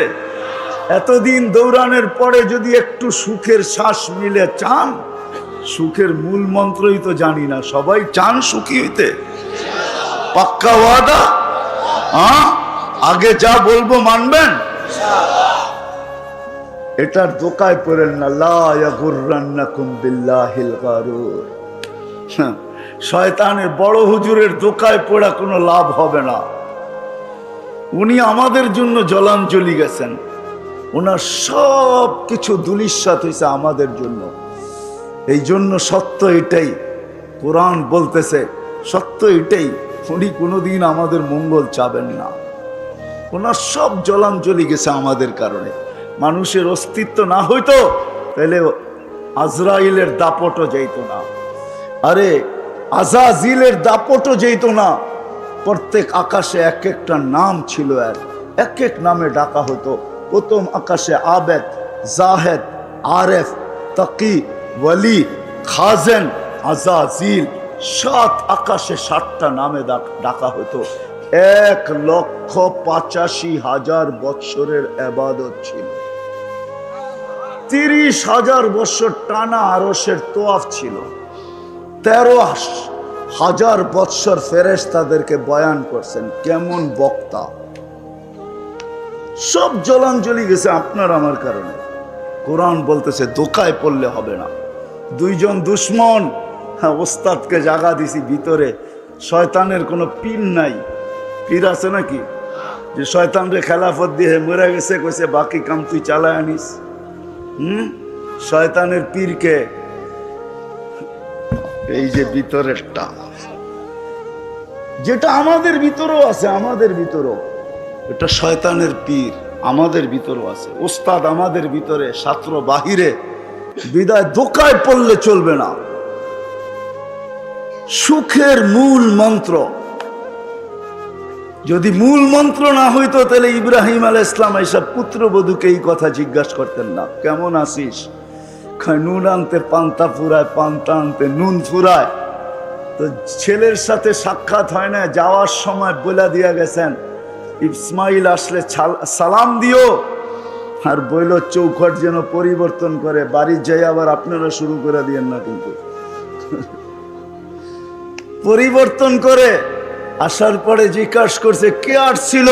এতদিন দৌড়ানোর পরে যদি একটু সুখের শ্বাস মিলে, চান? সুখের মূল মন্ত্রই তো জানি না, সবাই চান সুখী হইতে? পাক্কা ওয়াদা? হ্যাঁ, আগে যা বলবো মানবেন? এটার দোকায় পড়েন না, লা ইয়াগুররান্নাকুম বিল্লাহিল গারুর। শয়তানের বড় হুজুরের দোকায় পড়া কোনো লাভ হবে না। উনি আমাদের জন্য জলাঞ্জলি গেছেন, ওনার সব কিছু ধূলিসাৎ হয়েছে আমাদের জন্য। এই জন্য সত্য এটাই, কোরআন বলতেছে সত্য এটাই, উনি কোনোদিন আমাদের মঙ্গল চাবেন না। ওনার সব জলাঞ্জলি গেছে আমাদের কারণে। মানুষের অস্তিত্ব না হইতো তাহলে আজরাইলের দাপটও যেত না, আরে আজাজিলের দাপটও যেত না। প্রত্যেক আকাশে এক একটা নাম ছিল, এক এক নামে ডাকা হতো। প্রথম আকাশে আবেদ, জাহেদ, আরেফ, তাকি, ওয়ালি, খাজেন, আজাজিল, 7 আকাশে 7টা নামে ডাকা হতো। 1,85,000 বৎসরের ইবাদত ছিল। 30,000 বছর টানা আরশের তোয়াফ ছিল। 13,000 বৎসর ফেরেশতাদেরকে বয়ান করছেন, কেমন বক্তা। সব জলাঞ্জলি গেছে আপনার আমার কারণে। কোরআন বলতেছে দোকায় পড়লে হবে না। 2 জন দুশ্মন, হ্যাঁ, ওস্তাদকে জাগা দিছি ভিতরে। শয়তানের কোনো পীর নাই। পীর আছে নাকি যে শয়তানরে খেলাফত দিয়ে মরে গেছে, কইছে বাকি কাম তুই চালায় আনিস? শয়তানের পীরকে, এই যে ভিতরেরটা, যেটা আমাদের ভিতরেও আছে, আমাদের ভিতরেও এটা শয়তানের পীর আমাদের ভিতরেও আছে। ওস্তাদ আমাদের ভিতরে, ছাত্র বাহিরে। বিদায় দোকায় পড়লে চলবে না। সুখের মূল মন্ত্র, যদি মূল মন্ত্র না হইতো তাহলে ইব্রাহিম আলাইহিস সালাম এইসব পুত্রবধূকে এই কথা জিজ্ঞাসা করতেন না, কেমন আছিস? নুন আনতে পান্তা ফুরায়, পান্তা আনতে নুন ফুরায়। তো ছেলের সাথে সাক্ষাৎ হয় না, যাওয়ার সময় বলে দিয়া গেছেন ইসমাইল আসলে সালাম দিও, আর বইল চৌখট যেন পরিবর্তন করে, বাড়ির যাই আবার আপনারা শুরু করে দিয়েন না। কিন্তু পরিবর্তন করে আসার পরে জিজ্ঞাসা করছে কে আসছিল।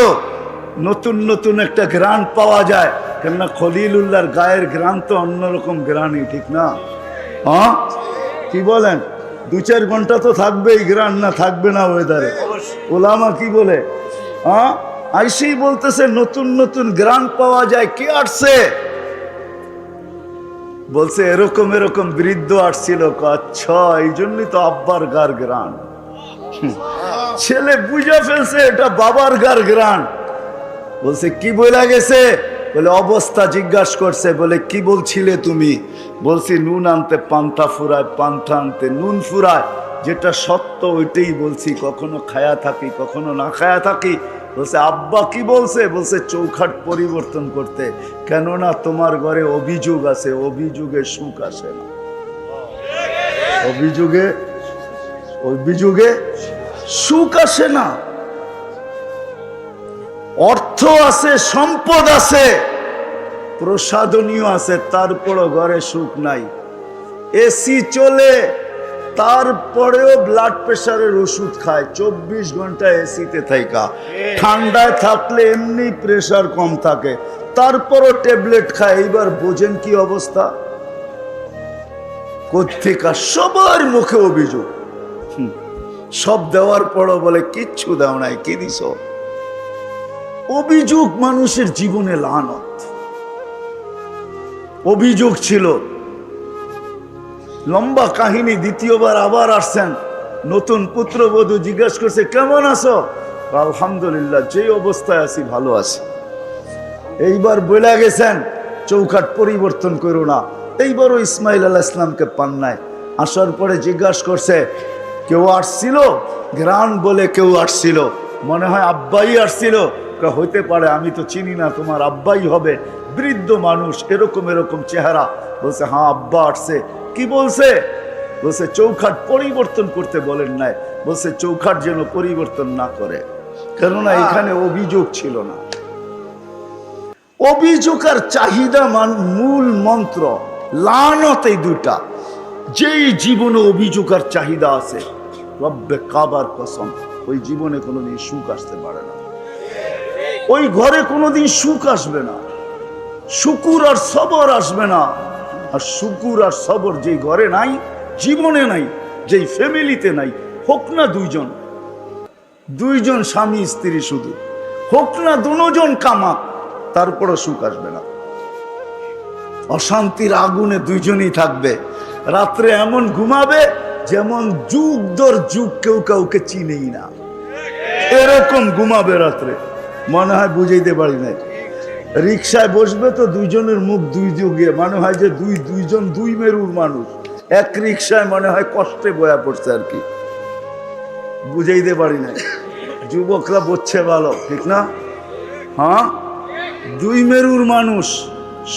নতুন নতুন একটা ঘ্রাণ পাওয়া যায়, কেননা খলিলুল্লাহর গায়ের ঘ্রাণ তো অন্যরকম ঘ্রাণই, ঠিক না? হ্যাঁ, কি বলেন? 2-4 ঘন্টা তো থাকবেই ঘ্রাণ, না থাকবে না ওয়েদারে? ওলামা কি বলে? হ্যাঁ, আইসেই বলতেছে নতুন নতুন ঘ্রাণ পাওয়া যায়, কে আসছে? বলছে এরকম এরকম বৃদ্ধ আসছিল। আচ্ছা, এই জন্যই তো আব্বার গার ঘ্রাণ। ছেলে বুঝে ফেলছে এটা বাবার গার ঘ্রাণ। বলছে কি বলে গেছে? বলে অবস্থা জিজ্ঞাসা করছে। বলে কি বলছিলে তুমি? বলছি নুন আনতে পান্তা ফুরায়, পান্তা আনতে নুন ফুরায়। যেটা সত্য ওইটাই বলছি, কখনো খায়া থাকি কখনো না খায়া থাকি, বলছে আব্বা কি বলছে? বলছে চৌখাট পরিবর্তন করতে, কেননা তোমার ঘরে অভিযোগ আছে, অভিযোগে সুখ আসে না। অভিযোগে সুখ আসে না। অর্থ আছে, সম্পদ আছে, প্রসাদনীয় আছে, তারপরও ঘরে সুখ নাই। এসি চলে, তারপরেও ব্লাড প্রেশারের ওষুধ খায়, 24 ঘন্টা এসিতে থাকা। ঠান্ডায় থাকলে এমনি প্রেশার কম থাকে, তারপরও ট্যাবলেট খায়। এইবার বোঝেন কি অবস্থা। কোত্থেকা সবার মুখে অভিযোগ। সব দেওয়ার পরও বলে কিচ্ছু দাও নাই, কি দিছ? অভিযোগ মানুষের জীবনে লানত। অভিযোগ ছিল, লম্বা কাহিনী। দ্বিতীয়বার আবার আসছেন, নতুন পুত্রবধূ জিজ্ঞাসা করছে কেমন আছো? আলহামদুলিল্লাহ, যেই অবস্থায় আছি ভালো আছি। এইবার বলে গেছেন চৌখাট পরিবর্তন করো না। এইবারও ইসমাইল আলাইহিস সালামকে পান নাই। আসার পরে জিজ্ঞাসা করছে কেউ আসছিল? গ্রান বলে কেউ আসছিল, মনে হয় আব্বাই আসছিল। হইতে পারে, আমি তো চিনি না, তোমার আব্বাই হবে, বৃদ্ধ মানুষ, এরকম এরকম চেহারা। বলছে হ্যাঁ আব্বা আসছে। কি বলছে? বলছে চৌখাট পরিবর্তন করতে বলেন নাই। বলছে চৌখাট যেন পরিবর্তন না করে, কেননা এখানে অভিযোগ ছিল না। অভিযোগ আর চাহিদা মূল মন্ত্র, লানত এই দুটা। যেই জীবনে অভিযোগ আর চাহিদা আছে, রব্বে কাবার কসম, ওই জীবনে কোনোদিন সুখ আসতে পারে না। ওই ঘরে কোনোদিন সুখ আসবে না, শুকুর আর সবর আসবে না। আর শুকুর আর সবর যেই ঘরে নাই, জীবনে নাই, যেই ফ্যামিলিতে নাই, হোক না দুইজন স্বামী স্ত্রী, শুধু হোক না দুজন কামাক, তারপরও সুখ আসবে না। অশান্তির আগুনে দুইজনই থাকবে। রাত্রে এমন ঘুমাবে যেমন যুগ দর যুগ কেউ কাউকে চিনেই না, এরকম ঘুমাবে রাত্রে। মনে হয় বুঝাইতে পারি নাই। রিক্সায় বসবে তো দুইজনের মুখ দুই যুগে, মনে হয় যে দুইজন দুই মেরুর মানুষ। এক রিক্সায় মনে হয় কষ্টে বয়া পড়ছে আর কি, বুঝাইতে পারি নাই। যুবকরা বলছে ভালো, ঠিক না? হ্যাঁ, দুই মেরুর মানুষ।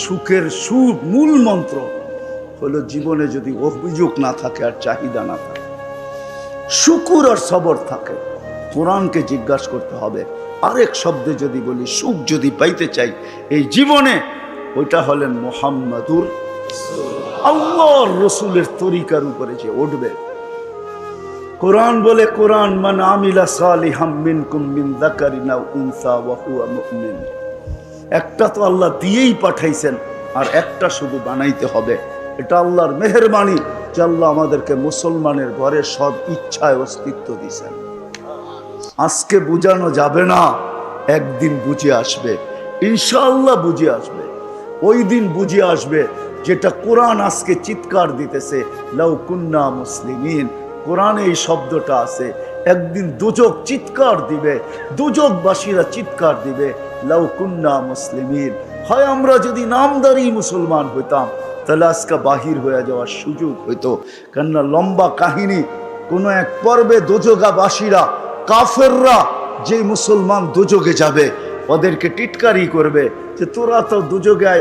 সুখের সুখ মূল মন্ত্র হলো জীবনে যদি অভিযোগ না থাকে আর চাহিদা না থাকে, শুকুর আর সবর থাকে। কোরআনকে জিজ্ঞাসা করতে হবে। আরেক শব্দে যদি বলি, সুখ যদি পাইতে চাই এই জীবনে, ওইটা হলেন মুহাম্মাদুর আল্লাহর রসুলের তরিকার উপরে যে উঠবে। কোরআন বলে, কোরআন মান আমিলা সালিহাম মিনকুম মিন যাকারিন আও উনসা ওয়া হুয়া মুমিন। একটা তো আল্লাহ দিয়েই পাঠাইছেন, আর একটা শুধু বানাইতে হবে। এটা আল্লাহর মেহেরবানি যে আল্লাহ আমাদেরকে মুসলমানের ঘরে সব ইচ্ছায় অস্তিত্ব দিয়েছেন। আজকে বুঝানো যাবে না, একদিন বুঝে আসবে, ইনশাআল্লাহ বুঝে আসবে। ওই দিন বুঝে আসবে যেটা কোরআন আজকে চিৎকার দিতেছে, লাউ কুন্না মুসলিমিন। কোরআনে এই শব্দটা আছে। একদিন দুজক চিৎকার দিবে, দুজকবাসীরা চিৎকার দিবে, লাউ কুন্না মুসলিমিন। হয় আমরা যদি নামদারি মুসলমান হইতাম, তাহলে আজকে বাহির হয়ে যাওয়ার সুযোগ হইতো। কেননা লম্বা কাহিনী। কোনো এক পর্বে দোজগাবাসীরা, কাফেররা, যে মুসলমান দুযোগে যাবে, ওদেরকে টিটকারি করবে যে তোরা তো দুযোগে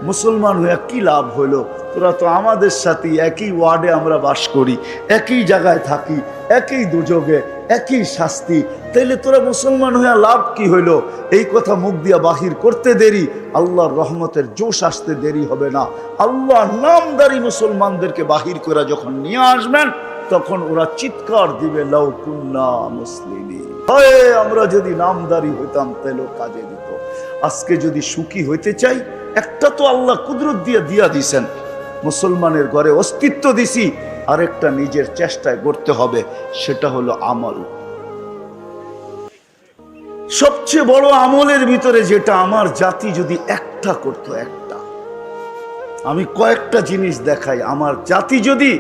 মুসলমান হয়ে কি লাভ হইলো? তোরা তো আমাদের সাথে একই ওয়ার্ডে আমরা বাস করি, একই জায়গায় থাকি, একই দুযোগে, একই শাস্তি, তাইলে তোরা মুসলমান হয়ে লাভ কি হইলো? এই কথা মুখ দিয়া বাহির করতে দেরি, আল্লাহর রহমতের জোশ আসতে দেরি হবে না। আল্লাহ নামদারি মুসলমানদেরকে বাহির করে যখন নিয়ে আসবেন, তখন ওরা চিৎকার দিবে, লাউ কুন্না মুসলিমিন। হয় আমরা যদি নামদারি হইতাম তাহলে কাজে দিত। আজকে যদি সুখী হইতে চাই, একটা তো আল্লাহ কুদরত দিয়া দিছেন, মুসলমানের ঘরে অস্তিত্ব দিছি, আরেকটা নিজের চেষ্টায় করতে হবে, সেটা হলো আমল। সবচেয়ে বড় আমলের ভিতরে যেটা আমার জাতি যদি একটা করতো, একটা, আমি কয়েকটা জিনিস দেখাই। আমার জাতি যদি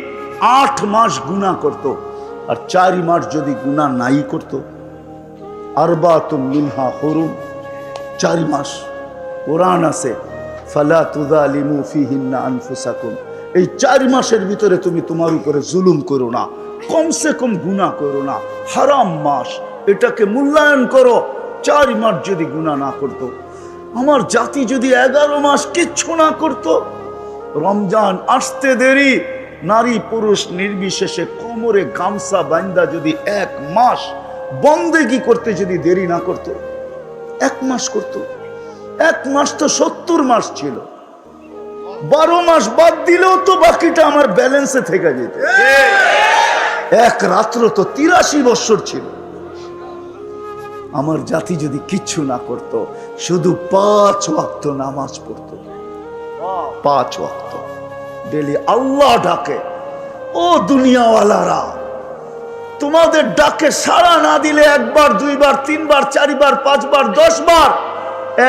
8 মাস গুনাহ করত, আর 4 মাস যদি গুনাহ নাই করত, আরবাতুম মিনহা হুরুম, 4 মাস কোরআন আছে, ফালা তুযালিমু ফিহিন্না আনফুসাকুম। এই 4 মাসের ভিতরে তুমি তোমার উপরে জুলুম করো না, কমসে কম গুনাহ করো না। হারাম মাস, এটাকে মূল্যায়ন করো। 4 মাস যদি গুনাহ না করত, আমার জাতি যদি 11 মাস কিচ্ছু না করত, রমজান আসতে দেরি, নারী পুরুষ নির্বিশেষে কোমরে গামছা বাঁধা যদি 1 মাস বন্দেগী করতে যদি দেরি না করত, 1 মাস করত। 1 মাস তো 70 মাস ছিল, 12 মাস বাদ দিলেও তো বাকিটা আমার ব্যালেন্সে থেকে যেত। এক রাত্র তো 83 বছর ছিল। আমার জাতি যদি কিচ্ছু না করত, শুধু 5 ওয়াক্ত নামাজ পড়তো, 5 ওয়াক্ত ডেলি আল্লাহ ডাকে। ও দুনিয়াওয়ালারা, তোমাদের ডাকে সাড়া না দিলে 1 বার 2 বার 3 বার 4 বার 5 বার 10 বার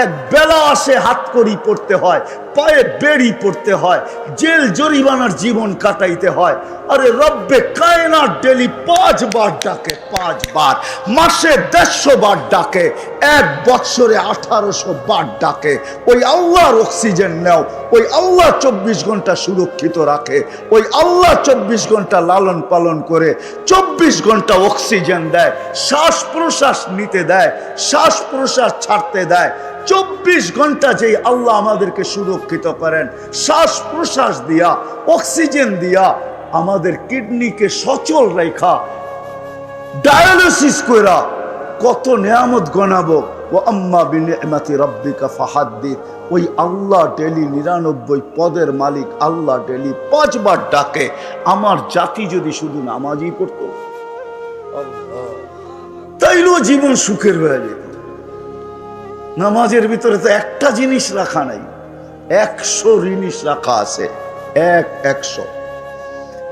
এক বেলা আসে, হাত করি পড়তে হয়, পায়ে বেড়ি পড়তে হয়, জেল জরিমানার জীবন কাটাইতে হয়। আরে রব্বে কায়নাত ডেলি 5 বার ডাকে, 5 বার, মাসে 150 বার ডাকে, 1 বছরে 1800 বার ডাকে। ওই আল্লাহর অক্সিজেন নাও, ওই আল্লাহ 24 ঘন্টা সুরক্ষিত রাখে, ওই আল্লাহ 24 ঘন্টা লালন পালন করে, 24 ঘন্টা অক্সিজেন দেয়, শ্বাস প্রশ্বাস নিতে দেয়, শ্বাস প্রশ্বাস ছাড়তে দেয়। 24 ঘন্টা যেই আল্লাহ আমাদেরকে সুরক্ষিত করেন, শ্বাস প্রশ্বাস দিয়া, অক্সিজেন দিয়া, আমাদের কিডনিকে সচল রেখা, ডায়ালিসিস কইরা কত নিয়ামত গনাবো। ও আম্মা বিনিআমাতি রাব্বিকা ফাহাদ্দিস। ওই আল্লাহ ডেলি 99 পদের মালিক আল্লাহ ডেলি 5 বার ডাকে। আমার জাতি যদি শুধু নামাজই পড়তো, তাইলেও জীবন সুখের হয়ে যেত। নামাজের ভিতরে তো একটা জিনিস রাখা নাই, 100 জিনিস রাখা আছে, 100।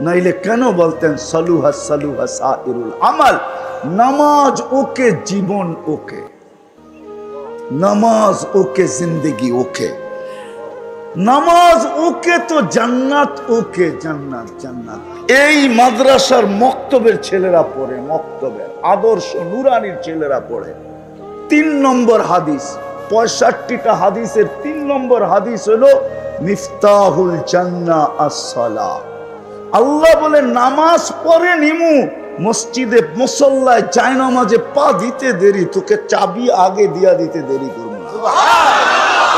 নাইলে কেন বলতেন সালুহা সালুহা সাইরুল আমাল? নামাজ ওকে, জীবন ওকে, নামাজ ওকে, জিন্দেগি ওকে, নামাজ ওকে তো জান্নাত ওকে, জান্নাত জান্নাত। এই মাদ্রাসার মক্তবের ছেলেরা পড়ে, মক্তবের আদর্শ নুরানির ছেলেরা পড়ে। 3 নম্বর হাদিস, 65টা হাদিসের 3 নম্বর হাদিস হলো মিফতাহুল জান্নাহ আস-সালাহ। আল্লাহ বলে নামাজ পড়ে নিমু, মসজিদে মুসল্লায় জায়নামাজে পা দিতে দেরি, তোকে চাবি আগে দিয়া দিতে দেরি করবো না।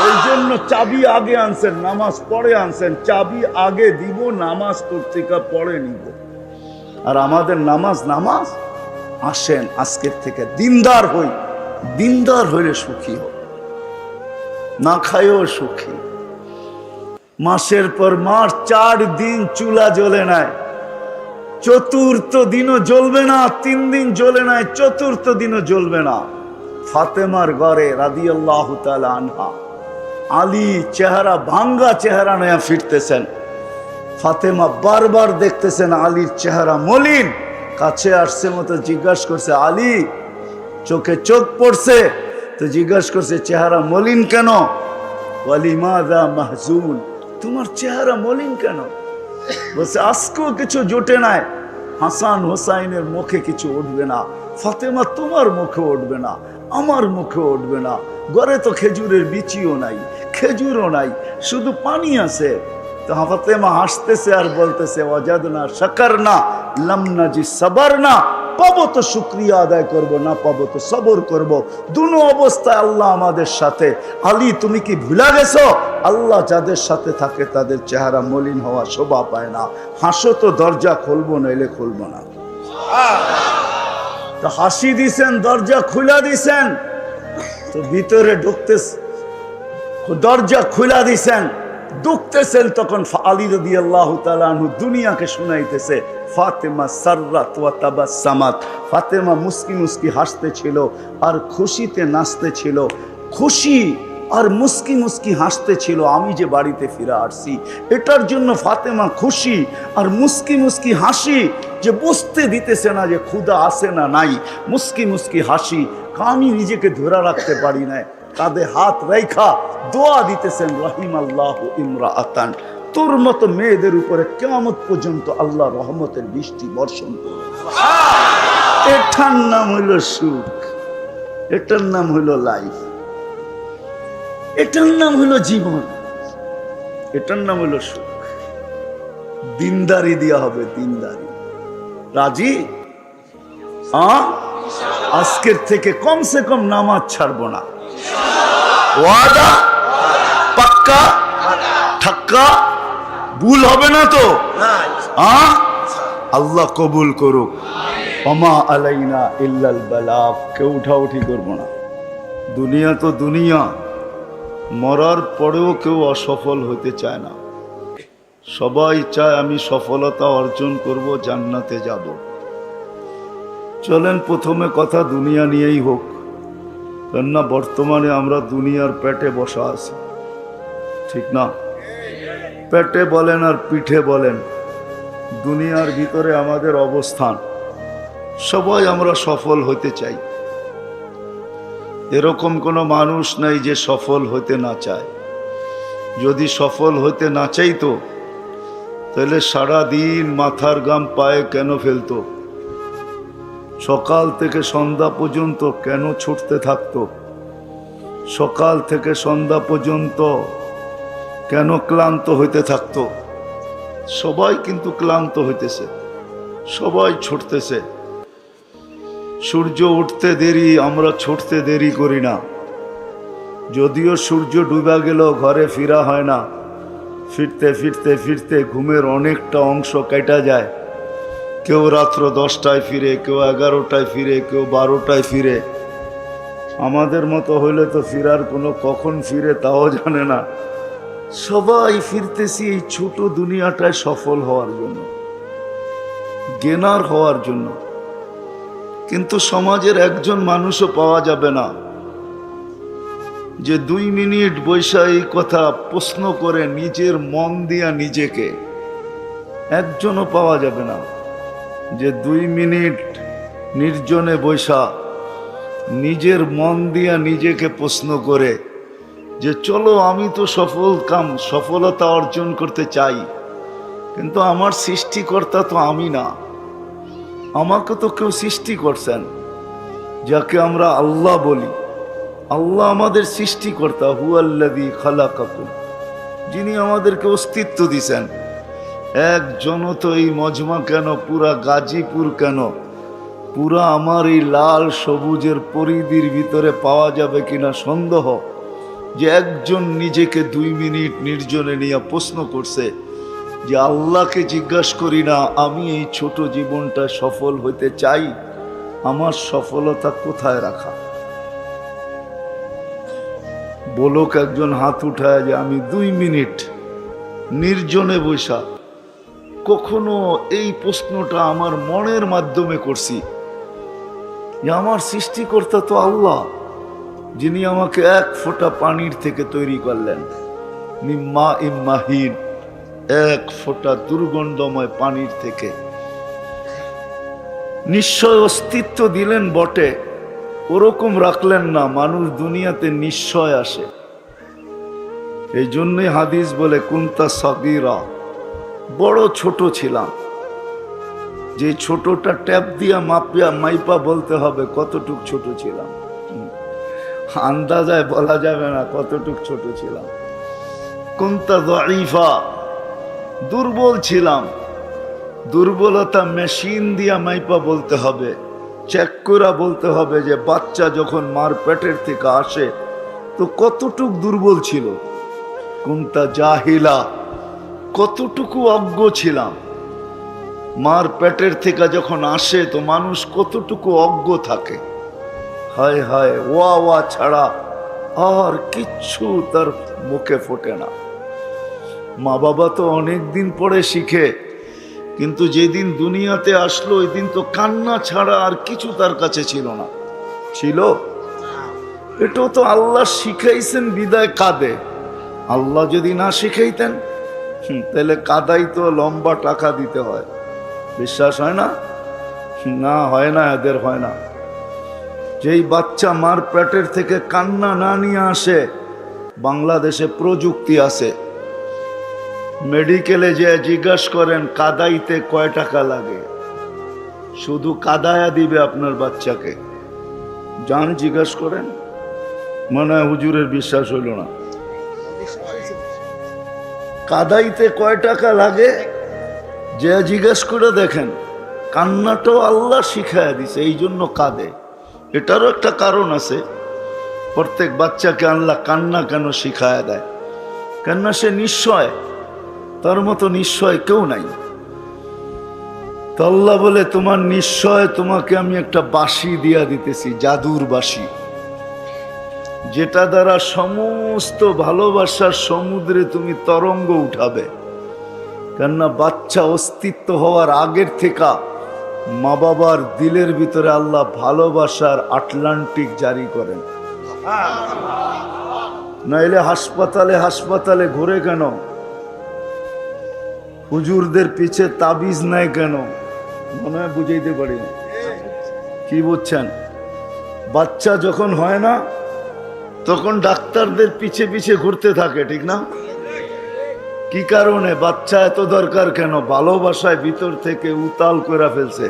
এই জন্য চাবি আগে আনছেন, নামাজ পড়ে আনছেন, চাবি আগে দিব, নামাজ পত্রিকা পড়ে নিব। আর আমাদের নামাজ নামাজ। আসেন আজকের থেকে দিনদার হই, দিনদার হইলে সুখী হোক, না খাইও সুখী। মাসের পর মাস 4 দিন চুলা জ্বলে নাই, 4র্থ দিনও জ্বলবে না, 3 দিন জ্বলে নাই, 4র্থ দিনও জ্বলবে না। ফাতেমার ঘরে রাদিয়াল্লাহু তাআলা আনহা, আলী চেহারা ভাঙ্গা চেহারা নিয়ে ফিরতেছেন। ফাতেমা বারবার দেখতেছেন আলীর চেহারা মলিন, কাছে আসছে মতো জিজ্ঞাসা করছে, আলী, চোখে চোখ পড়ছে তো জিজ্ঞাসা করছে চেহারা মলিন কেন? ওয়ালিমাযা মাহজুন, তোমার চেহারা মলিন কেন? বলছে আজকেও কিছু জোটে নাই, হাসান হোসাইনের মুখে কিছু উঠবে না, ফাতেমা তোমার মুখে উঠবে না, আমার মুখে উঠবে না, ঘরে তো খেজুরের বিচিও নাই, খেজুরও নাই, শুধু পানি আছে। তো ফাতেমা হাসতেছে আর বলতেছে ওয়াজাদনা শাকারনা লাম নাজি সাবারনা, পাবো তো শুকরিয়া আদায় করব, না পাবো তো সবর করব। দুনো অবস্থায় আল্লাহ আমাদের সাথে। আলী, তুমি কি ভুলা গেছো? আল্লাহ যাদের সাথে থাকে তাদের চেহারা মলিন হওয়া শোভা পায় না। হাসো তো দরজা খুলবো, নইলে খুলবো না। তো হাসি দিছেন, দরজা খুলা দিছেন, তো ভিতরে ঢুকতে, দরজা খুলা দিছেন, ঢুকতেছেন, তখন আলী রাদিয়াল্লাহু তাআলা আনহু দুনিয়াকে শুনাইতেছে ফাতেমা সাররাত ওয়া তাবাসসামাত। ফাতেমা মুস্কি মুস্কি হাসতেছিল আর খুশিতে নাচতেছিল, খুশি আর মুস্কি মুস্কি হাসতেছিল। আমি যে বাড়িতে ফিরে আসছি এটার জন্য ফাতেমা খুশি আর মুস্কি মুস্কি হাসি, যে বুঝতে দিতেছে না যে ক্ষুধা আছে না নাই। মুস্কি মুস্কি হাসি, আমি নিজেকে ধরে রাখতে পারি না, কাঁধে হাত রেখা দোয়া দিতেছেন, রাহিমাল্লাহু ইমরাআতান, তোর মতো মেয়েদের উপরে কিয়ামত পর্যন্ত আল্লাহ রহমতের বৃষ্টি বর্ষণ করবে। এটার নাম হইল সুখ, এটার নাম হইল লাইফ, এটার নাম হইল জীবন, এটার নাম হইল সুখ। দিনদারি দেওয়া হবে, দিনদারি। রাজি? আজকের থেকে কমসে কম নামাজ ছাড়বো না। ওয়াদা? পাক্কা? ঠাক্কা? ভুল হবে না তো? আল্লাহ কবুল করুক। ওমা আলাইনা ইল্লাল বালাগ। কেউ উঠাউঠি করবো না। দুনিয়া তো দুনিয়া, মরার পরেও কেউ অসফল হতে চায় না। সবাই চায় আমি সফলতা অর্জন করব, জান্নাতে যাব। চলেন প্রথমে কথা দুনিয়া নিয়েই হোক, কেননা বর্তমানে আমরা দুনিয়ার পেটে বসা আছি, ঠিক না? পেটে বলেন আর পিঠে বলেন, দুনিয়ার ভিতরে আমাদের অবস্থান। সবাই আমরা সফল হতে চাই, এরকম কোনো মানুষ নাই যে সফল হতে না চায়। যদি সফল হতে না চাইতো তাহলে সারা দিন মাথার ঘাম পায়ে কেন ফেলতো? সকাল থেকে সন্ধ্যা পর্যন্ত কেন ছুটতে থাকতো? সকাল থেকে সন্ধ্যা পর্যন্ত কেন ক্লান্ত হইতে থাকতো? সবাই কিন্তু ক্লান্ত হইতেছে, সবাই ছুটতেছে। সূর্য উঠতে দেরি, আমরা ছুটতে দেরি করি না। যদিও সূর্য ডুবা গেল ঘরে ফিরা হয় না, ফিরতে ফিরতে ফিরতে ঘুমের অনেকটা অংশ কেটে যায়। কেউ রাত্র 10টায় ফিরে, কেউ 11টায় ফিরে, কেউ 12টায় ফিরে। আমাদের মতো হইলে তো ফিরার কোনো কখন ফিরে তাও জানে না। সবাই ফিরতেছি এই ছোট দুনিয়াটায় সফল হওয়ার জন্য, গেনার হওয়ার জন্য। কিন্তু সমাজের একজন মানুষও পাওয়া যাবে না যে 2 মিনিট বৈশা এই কথা প্রশ্ন করে নিজের মন দিয়া নিজেকে। একজনও পাওয়া যাবে না যে 2 মিনিট নির্জনে বৈশা নিজের মন দিয়া নিজেকে প্রশ্ন করে যে চলো আমি তো সফলতা অর্জন করতে চাই, কিন্তু আমার সৃষ্টিকর্তা তো আমি না। আমাকে তো কেউ সৃষ্টি করছেন, যাকে আমরা আল্লাহ বলি। আল্লাহ আমাদের সৃষ্টিকর্তা, হুয়াল্লাযী খালাকাকুম, যিনি আমাদেরকে অস্তিত্ব দিছেন। একজনও তো এই মজমা কেন, পুরা গাজীপুর কেন, পুরা আমার এই লাল সবুজের পরিধির ভিতরে পাওয়া যাবে কিনা সন্দেহ যে একজন নিজেকে 2 মিনিট নির্জনে নিয়ে প্রশ্ন করছে যে আল্লাহকে জিজ্ঞাসা করি না আমি এই ছোট জীবনটা সফল হতে চাই, আমার সফলতা কোথায় রাখা? বলুক একজন হাত উঠায় যে আমি 2 মিনিট নির্জনে বৈশা কখনো এই প্রশ্নটা আমার মনের মাধ্যমে করছি যে আমার সৃষ্টিকর্তা তো আল্লাহ, যিনি আমাকে 1 ফোঁটা পানির থেকে তৈরি করলেন, মিম্মা ইম্মাহিন, 1 ফোঁটা দুর্গন্ধময় পানির থেকে। নিশ্চয় অস্তিত্ব দিলেন বটে, ওরকম রাখলেন না মানুষ দুনিয়াতে নিশ্চয় আসে। এই জন্যই হাদিস বলে কুনতা সাগীরা, বড় ছোট ছিলাম। যে ছোটটা ট্যাপ দিয়া মাইপা বলতে হবে কতটুক ছোট ছিলাম, আন্দাজায় বলা যাবে না কতটুক ছোট ছিলাম। কুনতা যায়ীফা, দুর্বল ছিলাম। দুর্বলতা মেশিন দিয়া মাইপা বলতে হবে, চেক করে বলতে হবে যে বাচ্চা যখন মার পেটের থেকে আসে তো কতটুক দুর্বল ছিল। কুনতা জাহিলা, কতটুকু অজ্ঞ ছিলাম। মার পেটের থেকে যখন আসে তো মানুষ কতটুকু অজ্ঞ থাকে। হায় হায়, ওয়া ওয়া ছাড়া আর কিচ্ছু তার মুখে ফোটে না। মা বাবা তো অনেক দিন পরে শিখে, কিন্তু যেদিন দুনিয়াতে আসলো ওই দিন তো কান্না ছাড়া আর কিছু তার কাছে ছিল না। ছিল? এটাও তো আল্লাহ শিখাইছেন বিদায় কাঁদে। আল্লাহ যদি না শিখাইতেন তাহলে কাদাই তো লম্বা টাকা দিতে হয়। বিশ্বাস হয় না? না, হয় না, এদের হয় না। যেই বাচ্চা মার পেটের থেকে কান্না না নিয়ে আসে, বাংলাদেশে প্রযুক্তি আছে, মেডিকেলে যে জিজ্ঞাসা করেন কাদাইতে কয় টাকা লাগে, শুধু কাদায়া দিবে আপনার বাচ্চাকে। যান জিজ্ঞাসা করেন, মনে হয় হুজুরের বিশ্বাস হইল না। কাদাইতে কয় টাকা লাগে যে জিজ্ঞাসা করে দেখেন, কান্নাটাও আল্লাহ শিখাইয়া দিছে, এই জন্য কাঁদে। এটারও একটা কারণ আছে। প্রত্যেক বাচ্চাকে আল্লাহ কান্না কেন শিখায়া দেয়? কেননা সে নিশ্চয়, তার মতো নিশ্চয় কেউ নাই। তো আল্লাহ বলে তোমার নিশ্চয় তোমাকে আমি একটা বাঁশি দিয়া দিতেছি, জাদুর বাঁশি, যেটা দ্বারা সমস্ত ভালোবাসার সমুদ্রে তুমি তরঙ্গ উঠাবে। কেননা বাচ্চা অস্তিত্ব হওয়ার আগের থেকে মা বাবার দিলের ভিতরে আল্লাহ ভালোবাসার আটলান্টিক জারি করেন। নাইলে হাসপাতালে হাসপাতালে ঘুরে কেন? হুজুরদের পিছে তাবিজ নাই কেন? মনে হয় বুঝাইতে পারি না। কি বুঝছেন? বাচ্চা যখন হয় না তখন ডাক্তারদের পিছে পিছে ঘুরতে থাকে, ঠিক না? কি কারণে? বাচ্চা এত দরকার কেন? ভালোবাসায় ভিতর থেকে উতাল করে ফেলছে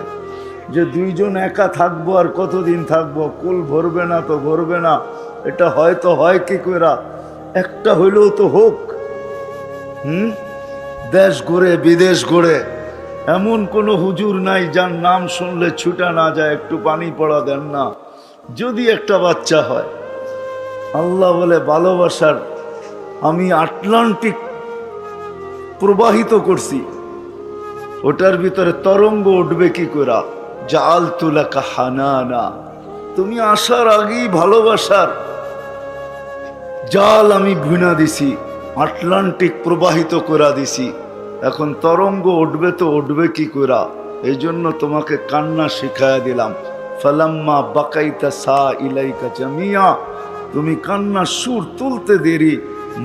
যে দুইজন একা থাকবো, আর কতদিন থাকবো, কুল ভরবে না তো ভরবে না, এটা হয়তো হয় কি করে, একটা হইলেও তো হোক। দেশ ঘুরে বিদেশ ঘুরে এমন কোনো হুজুর নাই যার নাম শুনলে ছুটা না যায়, একটু পানি পড়া দেন না, যদি একটা বাচ্চা হয়। আল্লাহ বলে ভালোবাসার আমি আটলান্টিক প্রবাহিত করছি, ওটার ভিতরে তরঙ্গ উঠবে কি করে? জাআলতু লাকা হানানা, তুমি আসার আগেই ভালোবাসার জাল আমি বুনা দিছি, আটলান্টিক প্রবাহিত করে দিছি। এখন তরঙ্গ উঠবে তো উঠবে কি করে? এই জন্য তোমাকে কান্না শিখাইয়া দিলাম। ফালাম্মা বাকাইতা সা ইলাইকা জামিয়া, তুমি কান্নার সুর তুলতে দেরি,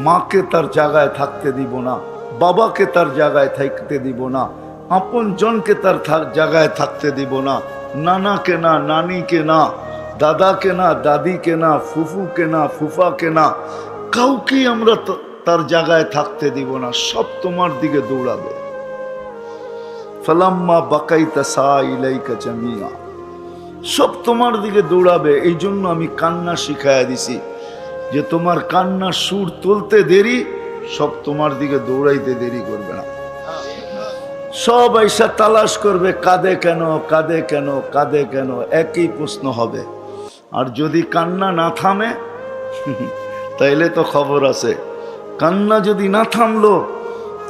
মাকে তার জায়গায় থাকতে দিব না, বাবাকে তার জায়গায় থাকতে দিব না, আপন জনকে তার জায়গায় থাকতে দিব না, নানাকে না, নানিকে না, দাদাকে না, দাদিকে না, ফুফুকে না, ফুফাকে না, কাউকে আমরা তার জায়গায় থাকতে দিব না, সব তোমার দিকে দৌড়াবে। ফালাম্মা বাকাইতা সা ইলাইকা জামিয়া, সব তোমার দিকে দৌড়াবে। এই জন্য আমি কান্না শিখাইয়া দিছি যে তোমার কান্নার সুর তুলতে দেরি, সব তোমার দিকে দৌড়াইতে দেরি করবে না। সব আইসা তালাশ করবে, কাঁদে কেন, কাঁদে কেন, কাঁদে কেন, একই প্রশ্ন হবে। আর যদি কান্না না থামে তাইলে তো খবর আছে। কান্না যদি না থামলো,